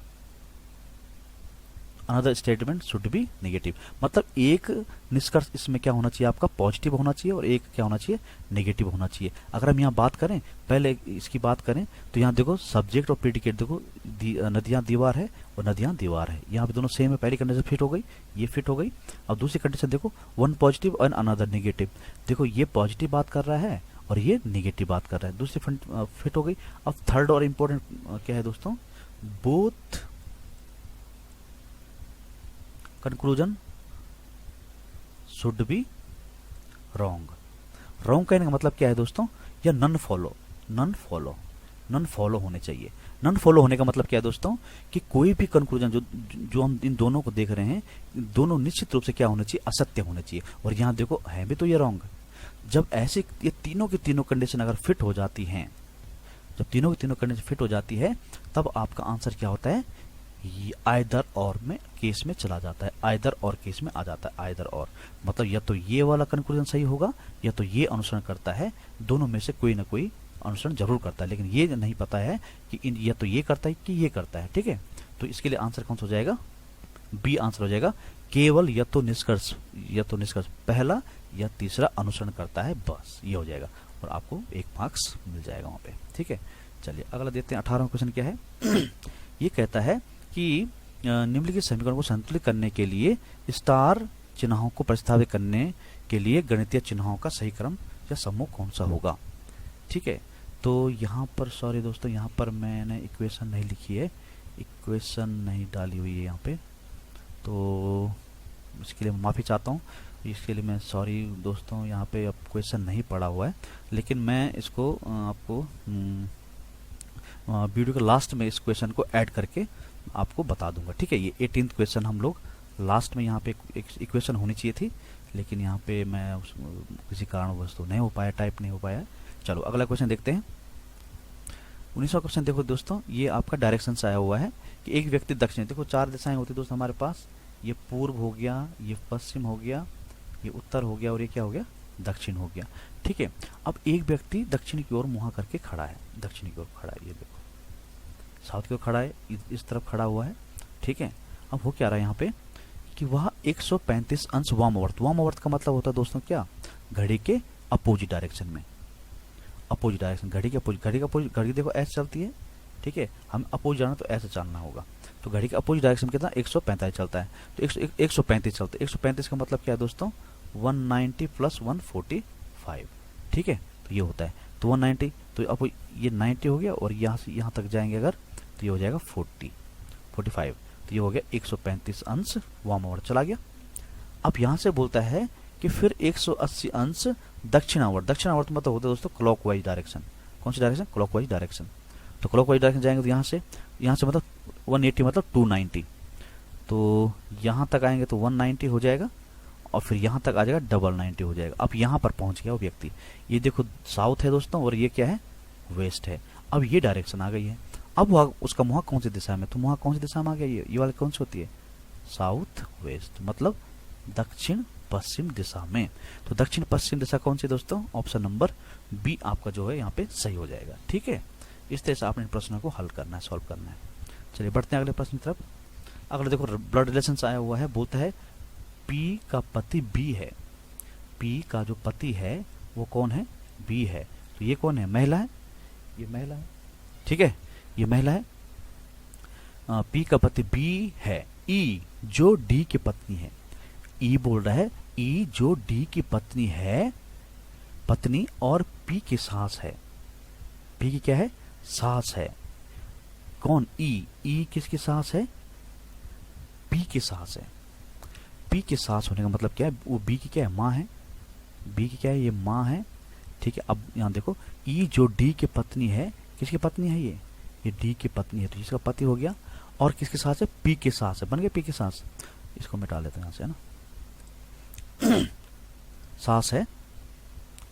statement should be negative. मतलब एक निष्कर्ष इसमें क्या होना चाहिए, आपका पॉजिटिव होना चाहिए और एक क्या होना चाहिए, नेगेटिव होना चाहिए। अगर हम यहाँ बात करें, पहले इसकी बात करें तो यहाँ देखो सब्जेक्ट और प्रेडिकेट देखो, नदियाँ दीवार है और नदियाँ दीवार है, यहाँ पे दोनों सेम है। पहली कंडीशन फिट हो गई, ये फिट हो गई। अब दूसरी कंडीशन देखो, वन पॉजिटिव और अनदर नेगेटिव। देखो ये पॉजिटिव बात कर रहा है और ये नेगेटिव बात कर रहा है, दूसरी फिट हो गई। अब थर्ड और इम्पोर्टेंट क्या है दोस्तों, both conclusion should be wrong. Wrong कहने का मतलब क्या है दोस्तों, या नन फॉलो होने चाहिए। नन फॉलो होने का मतलब क्या है दोस्तों, कि कोई भी कंक्लूजन जो हम इन दोनों को देख रहे हैं, दोनों निश्चित रूप से क्या होने चाहिए, असत्य होने चाहिए। और यहाँ देखो है भी तो ये रॉन्ग। जब ऐसे ये तीनों की तीनों कंडीशन अगर फिट हो जाती हैं, जब तीनों की तीनों कंडीशन फिट हो जाती है, तब आपका आंसर क्या होता है, आइदर और में केस में चला जाता है, आइदर और केस में आ जाता है। आइदर और मतलब या तो ये वाला कंक्लूजन सही होगा या तो ये अनुसरण करता है, दोनों में से कोई ना कोई अनुसरण जरूर करता है, लेकिन ये नहीं पता है कि या तो ये करता है कि ये करता है। ठीक है, तो इसके लिए आंसर कौन सा हो जाएगा, बी आंसर हो जाएगा। केवल या तो निष्कर्ष पहला या तीसरा अनुसरण करता है, बस ये हो जाएगा और आपको 1 मार्क्स मिल जाएगा वहां पे। ठीक है, चलिए अगला देखते हैं। 18वां क्वेश्चन क्या है ये कहता है कि निम्नलिखित समीकरण को संतुलित करने के लिए स्टार चिन्हों को प्रतिस्थापित करने के लिए गणितीय चिन्हों का सही क्रम या समूह कौन सा होगा। ठीक है, तो यहाँ पर सॉरी दोस्तों, यहाँ पर मैंने इक्वेशन नहीं लिखी है, इक्वेशन नहीं डाली हुई है यहाँ पे, तो इसके लिए माफ़ी चाहता हूँ। इसके लिए मैं सॉरी दोस्तों, यहाँ पे अब क्वेश्चन नहीं पड़ा हुआ है, लेकिन मैं इसको आपको वीडियो के लास्ट में इस क्वेश्चन को ऐड करके आपको बता दूंगा। ठीक है, ये 18th क्वेश्चन हम लोग लास्ट में यहाँ पे एक इक्वेशन होनी चाहिए थी, लेकिन यहाँ पे मैं किसी कारणवश तो नहीं हो पाया, टाइप नहीं हो पाया। चलो अगला क्वेश्चन देखते हैं। 19वां क्वेश्चन देखो दोस्तों, ये आपका डायरेक्शन से आया हुआ है कि एक व्यक्ति दक्षिण, देखो 4 दिशाएं होती है दोस्तों हमारे पास, ये पूर्व हो गया, ये पश्चिम हो गया, ये उत्तर हो गया और ये क्या हो गया, दक्षिण हो गया। ठीक है, अब एक व्यक्ति दक्षिण की ओर मुँह करके खड़ा है, दक्षिण की ओर खड़ा है, ये देखो साउथ की ओर खड़ा है, इस तरफ खड़ा हुआ है। ठीक है, अब हो क्या रहा है यहाँ पे कि वह 135 अंश वामावर्त, वामावर्त का मतलब होता है दोस्तों क्या, घड़ी के अपोजिट डायरेक्शन में, अपोजिट डायरेक्शन, घड़ी के अपोजिट, घड़ी देखो ऐसे चलती है। ठीक है, हम अपोजिट जाना तो ऐसे चलना होगा, तो घड़ी के अपोजिट डायरेक्शन कितना 145 चलता है, तो 135 चलता है। 135 का मतलब क्या है दोस्तों, 190 प्लस 145। ठीक है, तो ये होता है, तो 190, तो अब ये 90 हो गया और यहाँ से यहाँ तक जाएंगे अगर, तो ये हो जाएगा 45, तो ये हो गया 135 अंश वामावर्त चला गया। अब यहाँ से बोलता है कि फिर 180 अंश दक्षिणावर्त, दक्षिणावर्त मतलब होता है दोस्तों क्लॉकवाइज डायरेक्शन। कौन सी डायरेक्शन, क्लॉकवाइज डायरेक्शन। तो क्लॉकवाइज डायरेक्शन जाएंगे तो यहाँ से मतलब 180 मतलब 290, तो यहाँ तक आएंगे तो 190 हो जाएगा और फिर यहाँ तक आ जाएगा 190 हो जाएगा। अब यहाँ पर पहुँच गया वो व्यक्ति, ये देखो साउथ है दोस्तों और ये क्या है, वेस्ट है। अब ये डायरेक्शन आ गई है, अब वह उसका मुँह कौन सी दिशा में, तो मुँह कौन सी दिशा में आ गया, ये वाली कौन सी होती है, साउथ वेस्ट, मतलब दक्षिण पश्चिम दिशा में। तो दक्षिण पश्चिम दिशा कौन सी दोस्तों, ऑप्शन नंबर बी आपका जो है यहाँ पे सही हो जाएगा। ठीक है, इस तरह से आपने प्रश्नों को हल करना है, सॉल्व करना है। चलिए बढ़ते हैं अगले प्रश्न की तरफ। अगले देखो ब्लड रिलेशन आया हुआ है, बोलता है पी का पति बी है, पी का जो पति है वो कौन है, बी है। तो ये कौन है, महिला है, ये महिला है। ठीक है, ये महिला है, पी का पति बी है, ई जो डी की पत्नी है, ई बोल रहा है ई जो डी की पत्नी है, पत्नी और पी की सास है, पी की क्या है, सास है। कौन, ई किसकी सास है, पी की सास है। पी की सास होने का मतलब क्या है, वो बी की क्या है, माँ है, बी की क्या है, ये माँ है। ठीक है, अब यहाँ देखो ई जो डी की पत्नी है, किसकी पत्नी है, ये डी की पत्नी है, तो इसका पति हो गया। और किसकी सास है, पी की सास है, बन गया पी की सास। इसको मिटा लेते हैं यहाँ से, है ना सास है,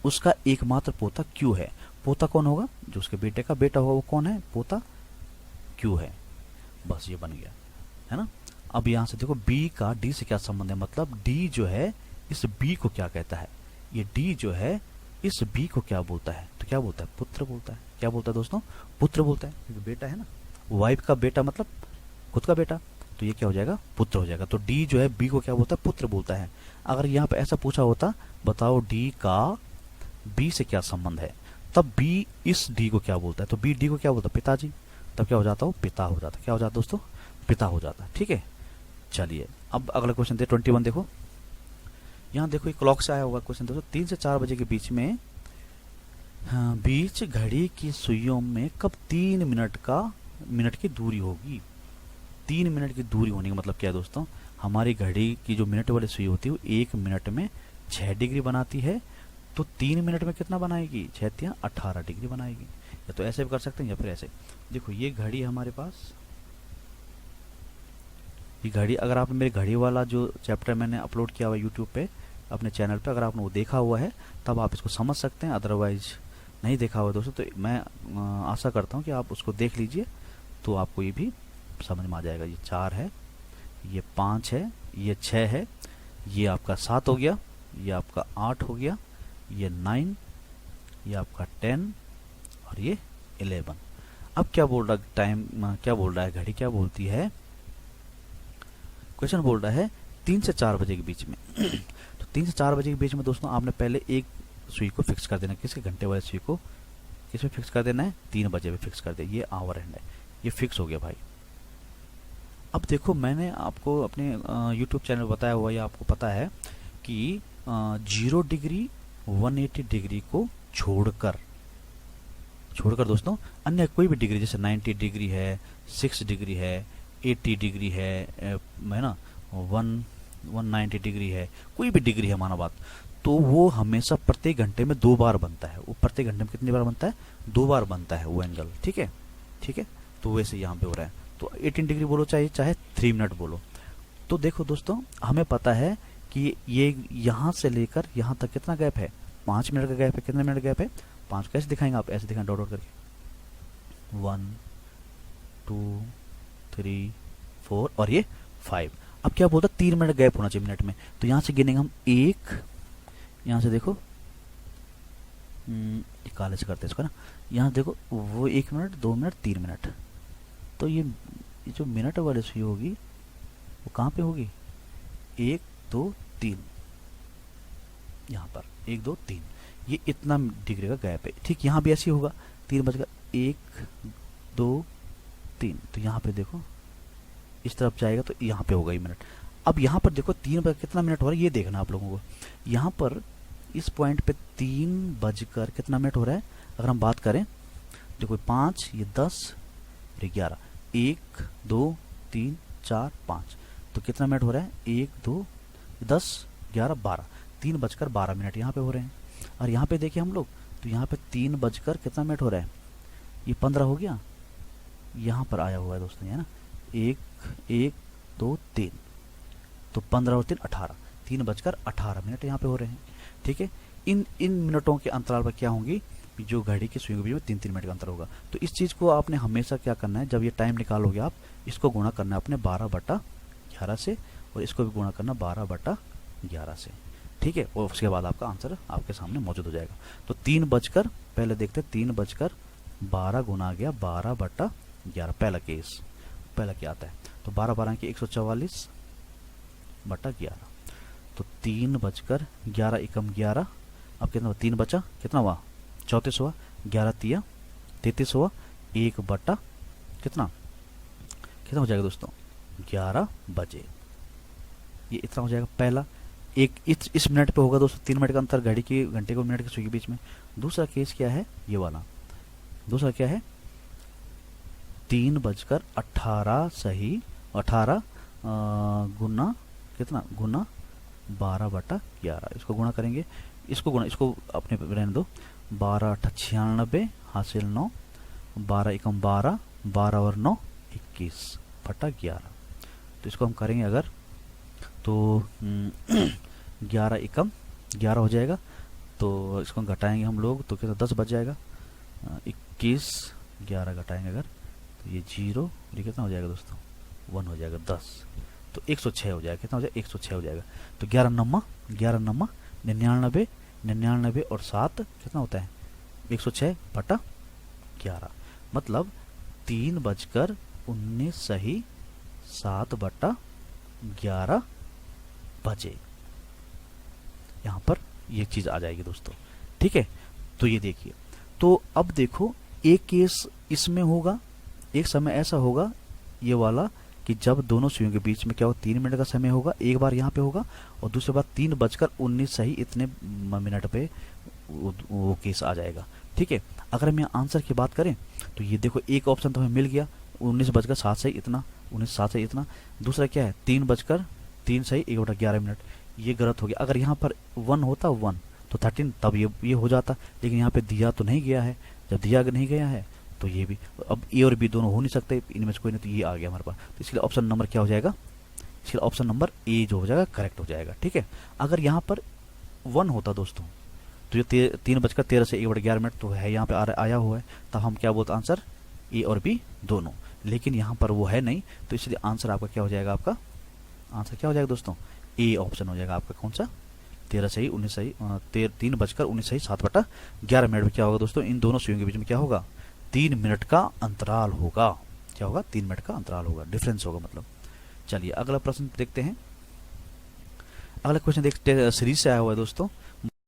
उसका एकमात्र पोता क्यू है। पोता कौन होगा, जो उसके बेटे का बेटा होगा वो कौन है, पोता क्यू है। बस ये बन गया, है ना। अब यहाँ से देखो बी का डी से क्या संबंध है, मतलब डी जो है इस बी को क्या कहता है, ये डी जो है इस बी को क्या बोलता है, तो क्या बोलता है, पुत्र बोलता है। क्या बोलता है दोस्तों, पुत्र बोलता है, क्योंकि बेटा है ना, वाइफ का बेटा मतलब खुद का बेटा, तो ये क्या हो जाएगा, पुत्र हो जाएगा। तो डी जो है बी को क्या बोलता है, पुत्र बोलता है। अगर यहाँ पे ऐसा पूछा होता, बताओ डी का बी से क्या संबंध है, तब बी इस डी को क्या बोलता है, तो बी डी को क्या बोलता है, पिताजी, तब क्या हो जाता हो, पिता हो जाता। क्या हो जाता दोस्तों, पिता हो जाता। ठीक है, चलिए अब अगला क्वेश्चन दे 21 देखो। यहाँ देखो एक क्लॉक से आया हुआ क्वेश्चन दोस्तों, 3 से 4 बजे के बीच में, हाँ, बीच घड़ी की सुइयों में कब 3 मिनट की दूरी होगी। 3 मिनट की दूरी होने का मतलब क्या है दोस्तों, हमारी घड़ी की जो मिनट वाली सुई होती है वो 1 मिनट में 6 डिग्री बनाती है, तो 3 मिनट में कितना बनाएगी, 6 या 18 डिग्री बनाएगी। या तो ऐसे भी कर सकते हैं या फिर ऐसे। देखो ये घड़ी है हमारे पास, ये घड़ी, अगर आपने मेरे घड़ी वाला जो चैप्टर मैंने अपलोड किया हुआ है यूट्यूब पे अपने चैनल पे, अगर आपने वो देखा हुआ है तब आप इसको समझ सकते हैं, अदरवाइज नहीं देखा हुआ दोस्तों तो मैं आशा करता हूँ कि आप उसको देख लीजिए, तो आपको ये भी समझ में आ जाएगा। ये 4 है, ये 5 है, ये 6 है, ये आपका 7 हो गया, ये आपका 8 हो गया, ये 9, ये आपका 10 और ये 11। अब क्या बोल रहा है टाइम, क्या बोल रहा है घड़ी, क्या बोलती है, क्वेश्चन बोल रहा है 3 से 4 बजे के बीच में। तो 3 से 4 बजे के बीच में दोस्तों आपने पहले एक सुई को फिक्स कर देना, किसके, घंटे वाले सुई को किस पे फिक्स कर देना है, 3 बजे पे फिक्स कर दे। ये आवर हैंड है, ये फिक्स हो गया भाई। अब देखो मैंने आपको अपने यूट्यूब चैनल बताया हुआ, या आपको पता है कि 0 डिग्री 180 डिग्री को छोड़कर दोस्तों अन्य कोई भी डिग्री, जैसे 90 डिग्री है, 6 डिग्री है, 80 डिग्री है ना, 190 डिग्री है, कोई भी डिग्री है माना बात, तो वो हमेशा प्रत्येक घंटे में 2 बार बनता है। वो प्रत्येक घंटे में कितनी बार बनता है, 2 बार बनता है वो एंगल। ठीक है, ठीक है, तो वैसे यहाँ पे हो रहा है। तो 18 डिग्री बोलो चाहे 3 मिनट बोलो। तो देखो दोस्तों हमें पता है कि ये यहाँ से लेकर यहाँ तक कितना गैप है, 5 मिनट का गैप है। कितने मिनट गैप है, 5। कैसे दिखाएंगे आप, ऐसे दिखाएं डॉट डॉट करके, 1 2 3 4 और ये 5। अब क्या बोलता है, 3 मिनट गैप होना चाहिए मिनट में, तो यहाँ से गिनेंगे हम 1, यहाँ से देखो काले से करते हैं इसको ना, यहाँ देखो वो 1 मिनट 2 मिनट 3 मिनट, तो ये जो मिनट वाली सुई होगी वो कहाँ पे होगी, 1 2 3, यहाँ पर 1 2 3, ये इतना डिग्री का गैप है। ठीक यहाँ भी ऐसे ही होगा, 3 बजकर 1 2 3, तो यहाँ पे देखो इस तरफ जाएगा तो यहाँ पे होगा ये मिनट। अब यहाँ पर देखो 3 बज कितना मिनट हो रहा है, ये देखना आप लोगों को। यहाँ पर इस पॉइंट पे 3 बजकर कितना मिनट हो रहा है, अगर हम बात करें देखो 5, ये 10, ये 11, 1 2 3 4 5, तो कितना मिनट हो रहा है, 1 2 10 11 12, 3 बजकर 12 मिनट यहाँ पे हो रहे हैं। और यहाँ पे देखिए हम लोग, तो यहाँ पे 3 बजकर कितना मिनट हो रहा है, ये 15 हो गया, यहाँ पर आया हुआ है दोस्तों, है ना, 1 1 2 3, तो 15 और 3 18, 3 बजकर 18 मिनट यहाँ पे हो रहे हैं। ठीक है, इन मिनटों के अंतराल पर क्या होंगी, जो घड़ी की सुइयों के बीच में 3-3 मिनट का अंतर होगा। तो इस चीज़ को आपने हमेशा क्या करना है, जब ये टाइम निकालोगे आप इसको गुणा करना है अपने 12/11 से, और इसको भी गुणा करना 12/11 से। ठीक है, और उसके बाद आपका आंसर आपके सामने मौजूद हो जाएगा। तो 3 बजकर, पहले देखते 3 बजकर 12 गुना गया 12/11, पहला केस, पहला क्या आता है, तो 12 12 की 144/11, तो 3 बजकर 11 एकम 11, अब कितना हुआ, 3 बचा, कितना हुआ 34 हुआ, 11 तिया 33 हुआ, 1 बटा कितना हो जाएगा दोस्तों, 11 बजे, ये इतना हो जाएगा पहला। एक इस मिनट पे होगा दोस्तों, 3 मिनट का अंतर घड़ी की, घंटे को मिनट की सुई के बीच में। दूसरा केस क्या है, ये वाला, दूसरा क्या है, 3 बजकर 18 सही, 18 गुना कितना, गुना 12/11, इसको गुणा करेंगे, इसको अपने रहने दो, 12 8 96 हासिल 9, 12 एकम 12, 12 और 9 21/11, तो इसको हम करेंगे अगर, तो 11 एकम 11 हो जाएगा, तो इसको घटाएंगे हम लोग तो कितना 10 बच जाएगा, 21 11 घटाएंगे अगर, तो ये 0, ये कितना हो जाएगा दोस्तों, 1 हो जाएगा 10, तो 106 हो जाएगा, कितना हो जाएगा 106 हो जाएगा। तो 11 9 99, 99 और 7 कितना होता है 106/11, मतलब 3:19 सही 7/11 बजे। यहाँ पर ये चीज आ जाएगी दोस्तों, ठीक है। तो ये देखिए, तो अब देखो एक केस इसमें होगा, एक समय ऐसा होगा ये वाला कि जब दोनों सुइयों के बीच में क्या होगा 3 मिनट का समय होगा, एक बार यहाँ पे होगा, और दूसरी बार 3:19 सही इतने मिनट पे वो केस आ जाएगा, ठीक है। अगर हम यहाँ आंसर की बात करें तो ये देखो एक ऑप्शन तो हमें मिल गया 19:07 सही इतना, 19:07 सही इतना। दूसरा क्या है 3:03 सही 1/11 मिनट, ये गलत हो गया। अगर यहाँ पर 1 होता 1 तो 13 तब ये हो जाता, लेकिन यहाँ पे दिया तो नहीं गया है, जब दिया नहीं गया है तो ये भी, अब ए और बी दोनों हो नहीं सकते, इनमें से कोई नहीं, तो ये आ गया हमारे पास। तो इसके लिए ऑप्शन नंबर क्या हो जाएगा, इसके लिए ऑप्शन नंबर ए जो हो जाएगा करेक्ट हो जाएगा, ठीक है। अगर यहाँ पर 1 होता दोस्तों तो ये 3:13 से 1/11 मिनट तो है यहाँ पे आया हुआ है, तब हम क्या बोलते आंसर ए और बी दोनों, लेकिन यहाँ पर वो है नहीं, तो इसलिए आंसर आपका क्या हो जाएगा, आपका आंसर क्या हो जाएगा दोस्तों, ए ऑप्शन हो जाएगा आपका, कौन सा 13 सही 19 सही 3:19 सही 7/11 मिनट में क्या होगा दोस्तों, इन दोनों सुइयों के बीच में क्या होगा 3 मिनट का अंतराल होगा, क्या होगा 3 मिनट का अंतराल होगा, डिफरेंस होगा मतलब। चलिए अगला प्रश्न देखते हैं। अगला क्वेश्चन देखते सीरीज से आया हुआ है दोस्तों,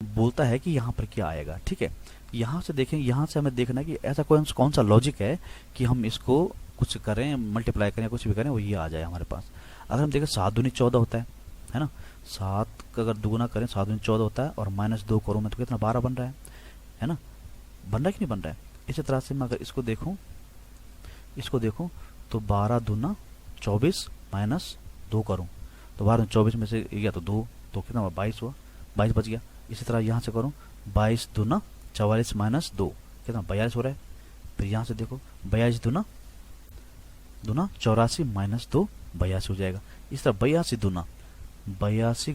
बोलता है कि यहाँ पर क्या आएगा, ठीक है। यहाँ से देखें, यहाँ से हमें देखना कि ऐसा कौन सा लॉजिक है कि हम इसको कुछ करें मल्टीप्लाई करें या कुछ भी करें वो ये आ जाए हमारे पास। अगर हम देखें 7 दूनी 14 होता है ना, 7 का अगर दुगुना करें 7 दूनी 14 होता है, और -2 करूँ मैं तो कितना 12 बन रहा है ना, बन रहा है कि नहीं बन रहा है। इसी तरह से मैं अगर इसको देखूं तो 12 दूना 24 -2 करूं तो 12 24 में से गया तो 2, तो कितना हुआ 22 हुआ, 22 बच गया। इसी तरह यहाँ से करूं 22 दूना 44 -2 कितना 42 हो रहा है। फिर यहाँ से देखो 42 दूना 84 -2 82 हो जाएगा। इस तरह 82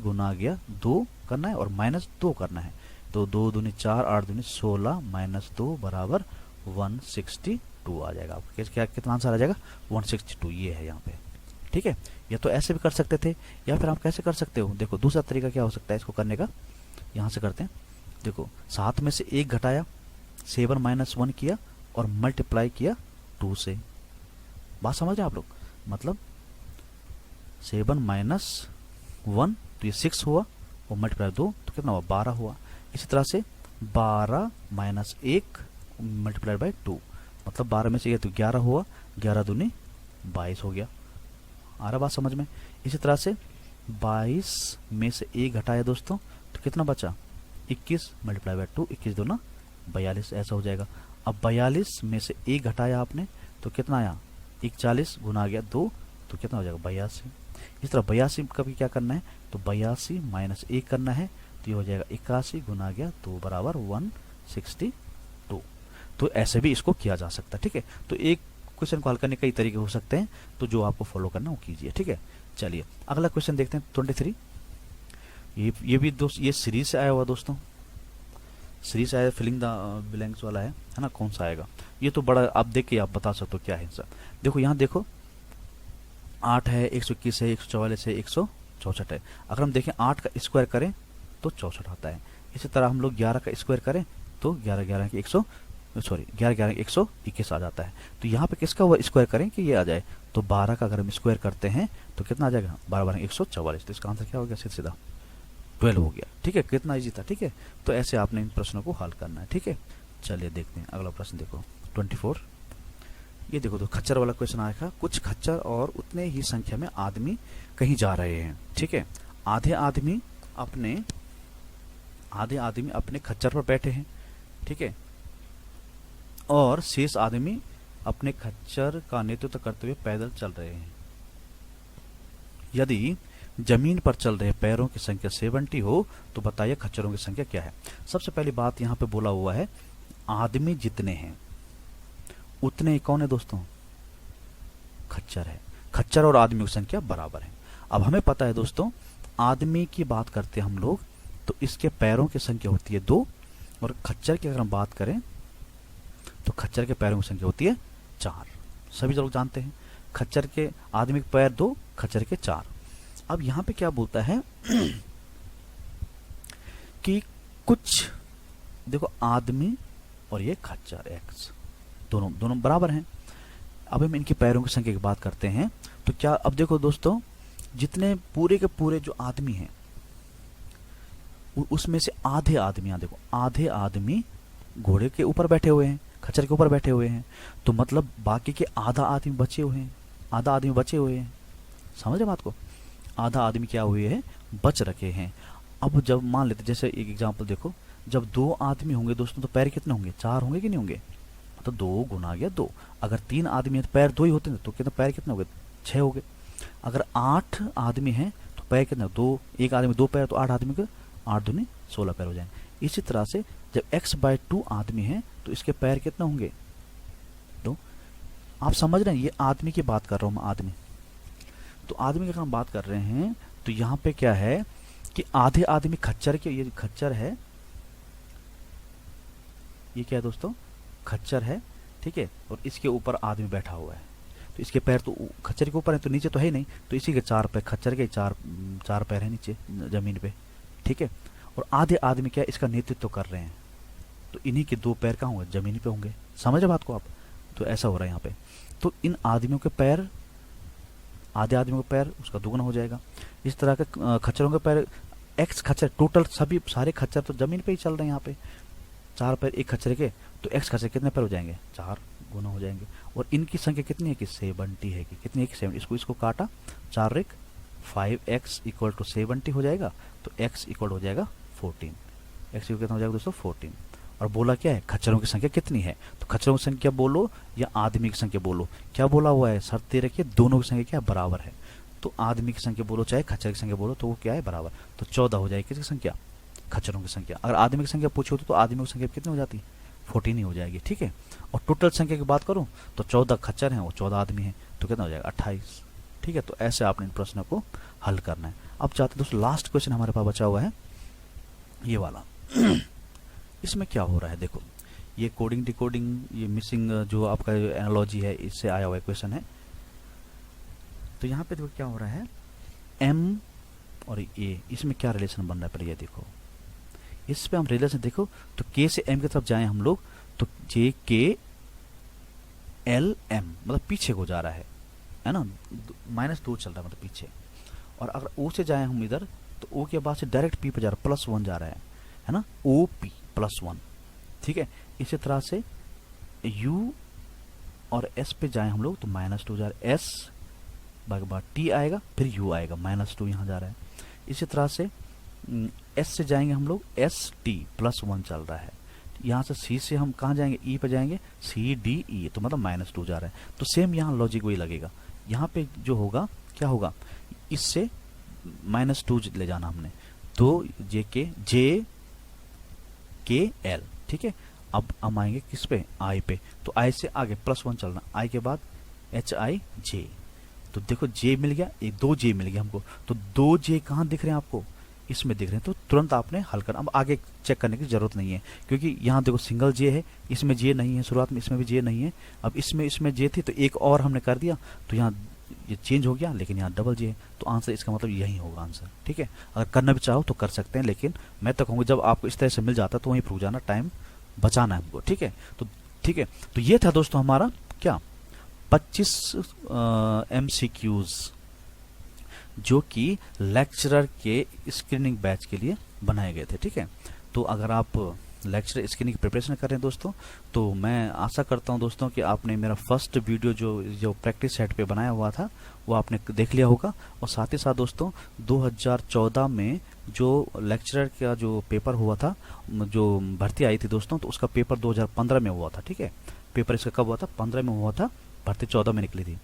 गुना गया 2 करना है और -2 करना है, तो 2 दूनी 4 8 दूनी 16 -2 बराबर 162 आ जाएगा। आपको क्या कितना आंसर आ जाएगा 162, ये है यहाँ पे, ठीक है। या तो ऐसे भी कर सकते थे, या फिर आप कैसे कर सकते हो, देखो दूसरा तरीका क्या हो सकता है इसको करने का, यहाँ से करते हैं। देखो 7 में से 1 घटाया, 7 -1 किया और मल्टीप्लाई किया 2 से। बात समझ रहे हैं आप लोग, मतलब 7 -1 तो ये 6 हुआ, और मल्टीप्लाई 2 तो कितना हुआ 12 हुआ। इसी तरह से 12 -1 मल्टीप्लाई बाई 2, मतलब 12 में से ये तो 11 हुआ, 11 दूनी 22 हो गया। आ रहा बात समझ में। इसी तरह से 22 में से 1 घटाया दोस्तों तो कितना बचा 21 मल्टीप्लाई बाई 2, 21 दूना 42 ऐसा हो जाएगा। अब 42 में से 1 घटाया आपने तो कितना आया 41 गुना आ गया 2 तो कितना हो जाएगा 82। इस तरह 82 का भी क्या करना है, तो 82 -1 करना है, तो ये हो जाएगा 81 गुना गया 2 बराबर 162। तो ऐसे भी इसको किया जा सकता है, ठीक है। तो एक क्वेश्चन को हल करने कई तरीके हो सकते हैं, तो जो आपको फॉलो करना वो कीजिए, ठीक है। चलिए अगला क्वेश्चन देखते हैं 23। ये भी दोस्त ये सीरीज से आया हुआ दोस्तों, सीरीज आया, फिलिंग द ब्लैंक्स वाला है ना, कौन सा आएगा ये तो बड़ा आप देख के आप बता सकते हो क्या है आंसर। देखो यहाँ देखो 8 है, 121 है, 144 है, 164 है। अगर हम देखें 8 का स्क्वायर करें तो 64 आता है। इसी तरह हम लोग 11 का स्क्वायर करें तो 11 11 के 121 आ जाता है। तो यहाँ पे किसका हुआ स्क्वायर करें कि ये आ जाए, तो 12 का अगर हम स्क्वायर करते हैं तो कितना आ जाएगा 12 12 144। तो इसका आंसर क्या हो गया सीधा 12 हो गया, ठीक है। कितना इजी था, ठीक है। तो ऐसे आपने इन प्रश्नों को हल करना है, ठीक है। चलिए देखते हैं अगला प्रश्न, देखो 24। ये देखो तो खच्चर वाला क्वेश्चन आया था, कुछ खच्चर और उतने ही संख्या में आदमी कहीं जा रहे हैं, ठीक है। आधे आदमी अपने खच्चर पर बैठे हैं, ठीक है, और शेष आदमी अपने खच्चर का नेतृत्व करते हुए पैदल चल रहे हैं। यदि जमीन पर चल रहे पैरों की संख्या 70 हो तो बताइए खच्चरों की संख्या क्या है। सबसे पहली बात यहाँ पे बोला हुआ है आदमी जितने हैं उतने ही कौन है दोस्तों, खच्चर है। खच्चर और आदमी की संख्या बराबर है। अब हमें पता है दोस्तों आदमी की बात करते हैं हम लोग तो इसके पैरों की संख्या होती है 2, और खच्चर की अगर हम बात करें तो खच्चर के पैरों की संख्या होती है 4। सभी लोग जानते हैं खच्चर के आदमी के पैर 2, खच्चर के 4। अब यहाँ पे क्या बोलता है कि कुछ देखो आदमी और ये खच्चर एक्स दोनों दोनों बराबर हैं। अब हम इनके पैरों की संख्या की बात करते हैं। तो क्या अब देखो दोस्तों, जितने पूरे के पूरे जो आदमी हैं उसमें से आधे आदमियां, देखो आधे आदमी घोड़े के ऊपर बैठे हुए हैं, खच्चर के ऊपर बैठे हुए हैं। तो मतलब बाकी के आधा आदमी बचे हुए हैं, आधा आदमी बचे हुए हैं। समझ रहे बात को? आधा आदमी क्या हुए हैं, बच रखे हैं। अब जब मान लेते, जैसे एक एग्जांपल देखो, जब 2 आदमी होंगे दोस्तों तो पैर कितने होंगे, 4 होंगे कि नहीं होंगे? तो 2 गुना गया 2। अगर 3 आदमी है तो पैर 2 ही होते हैं, तो कितने पैर कितने हो गए, 6 हो गए। अगर 8 आदमी हैं तो पैर कितने, 2, एक आदमी 2 पैर, तो 8 आदमी के 8 दूनी 16 पैर हो जाएंगे। इसी तरह से जब x/2 आदमी है तो इसके पैर कितने होंगे, 2। आप समझ रहे हैं, ये आदमी की बात कर रहा हूं मैं, आदमी। तो आदमी की अगर हम बात कर रहे हैं तो यहाँ पे क्या है कि आधे आदमी खच्चर के, ये खच्चर है, ये क्या है दोस्तों, खच्चर है, ठीक है, और इसके ऊपर आदमी बैठा हुआ है। तो इसके पैर तो खच्चर के ऊपर है, तो नीचे तो है ही नहीं, तो इसी के 4 पैर, खच्चर के 4 पैर है नीचे जमीन पे, ठीक है। और आधे आदमी क्या है, इसका नेतृत्व कर रहे हैं, तो इन्हीं के 2 पैर कहाँ होंगे, जमीन पे होंगे। समझ रहे बात को आप? तो ऐसा हो रहा है यहाँ पे। तो इन आदमियों के पैर, आधे आदमियों के पैर उसका दुगना हो जाएगा। इस तरह के खच्चरों के पैर, एक्स खच्चर, टोटल सभी सारे खच्चर तो जमीन पे ही चल रहे हैं यहाँ पे, 4 पैर एक खच्चर के, तो एक्स खच्चर कितने पैर हो जाएंगे, 4 गुना हो जाएंगे। और इनकी संख्या कितनी है कि 70 है, कि कितनी है कि 70। इसको काटा, 4 एक 5x इक्वल टू 70 हो जाएगा, तो x इक्वल हो जाएगा 14। x इक्वल कितना हो जाएगा दोस्तों, 14। और बोला क्या है, खच्चरों की संख्या कितनी है, तो खच्चरों की संख्या बोलो या आदमी की संख्या बोलो, क्या बोला हुआ है, शर्त दे रखिए दोनों की संख्या क्या बराबर है। तो आदमी की संख्या बोलो चाहे खच्चर की संख्या बोलो, तो वो क्या है, बराबर। तो 14 हो जाएगी किसकी संख्या, खच्चरों की संख्या। अगर आदमी की संख्या पूछी होती तो आदमियों की संख्या कितनी हो जाती, 14 ही हो जाएगी, ठीक है। और टोटल संख्या की बात करूं तो 14 खच्चर हैं और 14 आदमी हैं, तो कितना हो जाएगा, 28, ठीक है। तो ऐसे आपने इन प्रश्नों को हल करना है। अब चाहते दोस्तों लास्ट क्वेश्चन हमारे पास बचा हुआ है, ये वाला। इसमें क्या हो रहा है, देखो ये कोडिंग डिकोडिंग, ये मिसिंग जो आपका एनालॉजी है, इससे आया हुआ क्वेश्चन है। तो यहाँ पे देखो क्या हो रहा है, m और a, इसमें क्या रिलेशन बन रहा है, पर ये देखो इस पे हम रिलेशन देखो, तो k से m की तरफ जाएं हम लोग तो j k l m, मतलब पीछे को जा रहा है ना, -2 चल रहा है मतलब पीछे। और अगर o से जाएं हम इधर तो o के बाद से डायरेक्ट p पे जा रहा है, +1 जा रहा है ना, OP +1, ठीक है। इसी तरह से u और s पे जाएं हम लोग तो -2 जा रहा है, s बाद t आएगा, फिर u आएगा, -2 यहाँ जा रहा है। इसी तरह से s से जाएंगे हम लोग, s t +1 चल रहा है। यहाँ से c से हम कहाँ जाएंगे, e पे जाएंगे, c d e, तो मतलब -2 जा रहा है। तो सेम यहाँ लॉजिक वही लगेगा। यहाँ पे जो होगा क्या होगा, इससे -2 ले जाना हमने, तो j k l, ठीक है। अब हम आएंगे किस पे, i पे, तो i से आगे +1 चलना, i के बाद h i j, तो देखो j मिल गया, एक 2j मिल गया हमको। तो 2j कहाँ दिख रहे हैं आपको, इसमें दिख रहे हैं, तो तुरंत आपने हल करना। अब आगे चेक करने की जरूरत नहीं है, क्योंकि यहाँ देखो सिंगल j है, इसमें j नहीं है, शुरुआत में इसमें भी j नहीं है। अब इसमें j थी तो एक और हमने कर दिया, तो यहाँ ये चेंज हो गया, लेकिन यहाँ डबल j है, तो आंसर इसका मतलब यही होगा आंसर, ठीक है। अगर करना भी चाहो तो कर सकते हैं, लेकिन मैं तो कहूँगा जब आपको इस तरह से मिल जाता तो वहीं रुक जाना, टाइम बचाना है हमको, ठीक है। तो ठीक है, तो ये था दोस्तों हमारा क्या 25 MCQs जो कि लेक्चरर के स्क्रीनिंग बैच के लिए बनाए गए थे, ठीक है। तो अगर आप लेक्चर स्क्रीनिंग की प्रिपरेशन कर रहे हैं दोस्तों, तो मैं आशा करता हूं दोस्तों कि आपने मेरा फर्स्ट वीडियो जो प्रैक्टिस सेट पे बनाया हुआ था वो आपने देख लिया होगा। और साथ ही साथ दोस्तों 2014 में जो लेक्चरर का जो पेपर हुआ था, जो भर्ती आई थी दोस्तों, तो उसका पेपर 2015 में हुआ था, ठीक है। पेपर इसका कब हुआ था, 15 में हुआ था, भर्ती 14 में निकली थी।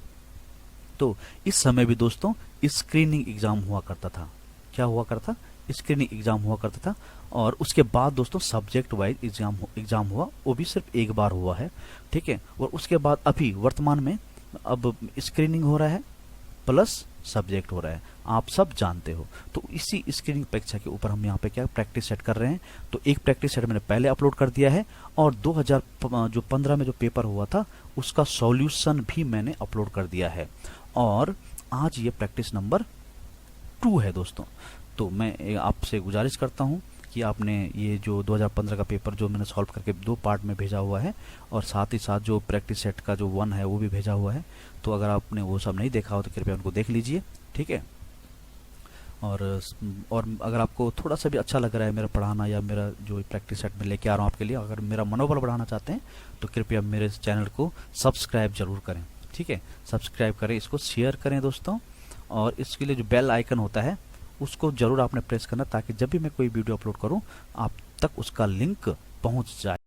तो इस समय भी दोस्तों स्क्रीनिंग एग्जाम हुआ करता था। क्या हुआ करता था, स्क्रीनिंग एग्जाम हुआ करता था। और उसके बाद दोस्तों सब्जेक्ट वाइज एग्जाम हुआ, वो भी सिर्फ एक बार हुआ है, ठीक है। और उसके बाद अभी वर्तमान में अब स्क्रीनिंग हो रहा है प्लस सब्जेक्ट हो रहा है, आप सब जानते हो। तो इसी स्क्रीनिंग परीक्षा के ऊपर हम यहाँ पे क्या प्रैक्टिस सेट कर रहे हैं। तो एक प्रैक्टिस सेट मैंने पहले अपलोड कर दिया है, और 2015 में जो पेपर हुआ था उसका सॉल्यूशन भी मैंने अपलोड कर दिया है। और आज ये प्रैक्टिस नंबर 2 है दोस्तों। तो मैं आपसे गुजारिश करता हूँ कि आपने ये जो 2015 का पेपर जो मैंने सॉल्व करके 2 पार्ट में भेजा हुआ है, और साथ ही साथ जो प्रैक्टिस सेट का जो 1 है वो भी भेजा हुआ है। तो अगर आपने वो सब नहीं देखा हो तो कृपया उनको देख लीजिए, ठीक है। और अगर आपको थोड़ा सा भी अच्छा लग रहा है मेरा पढ़ाना, या मेरा जो प्रैक्टिस सेट में लेके आ रहा हूँ आपके लिए, अगर मेरा मनोबल बढ़ाना चाहते हैं तो कृपया मेरे इस चैनल को सब्सक्राइब जरूर करें, ठीक है। सब्सक्राइब करें, इसको शेयर करें दोस्तों, और इसके लिए जो बेल आइकन होता है उसको ज़रूर आपने प्रेस करना, ताकि जब भी मैं कोई वीडियो अपलोड करूं आप तक उसका लिंक पहुंच जाए।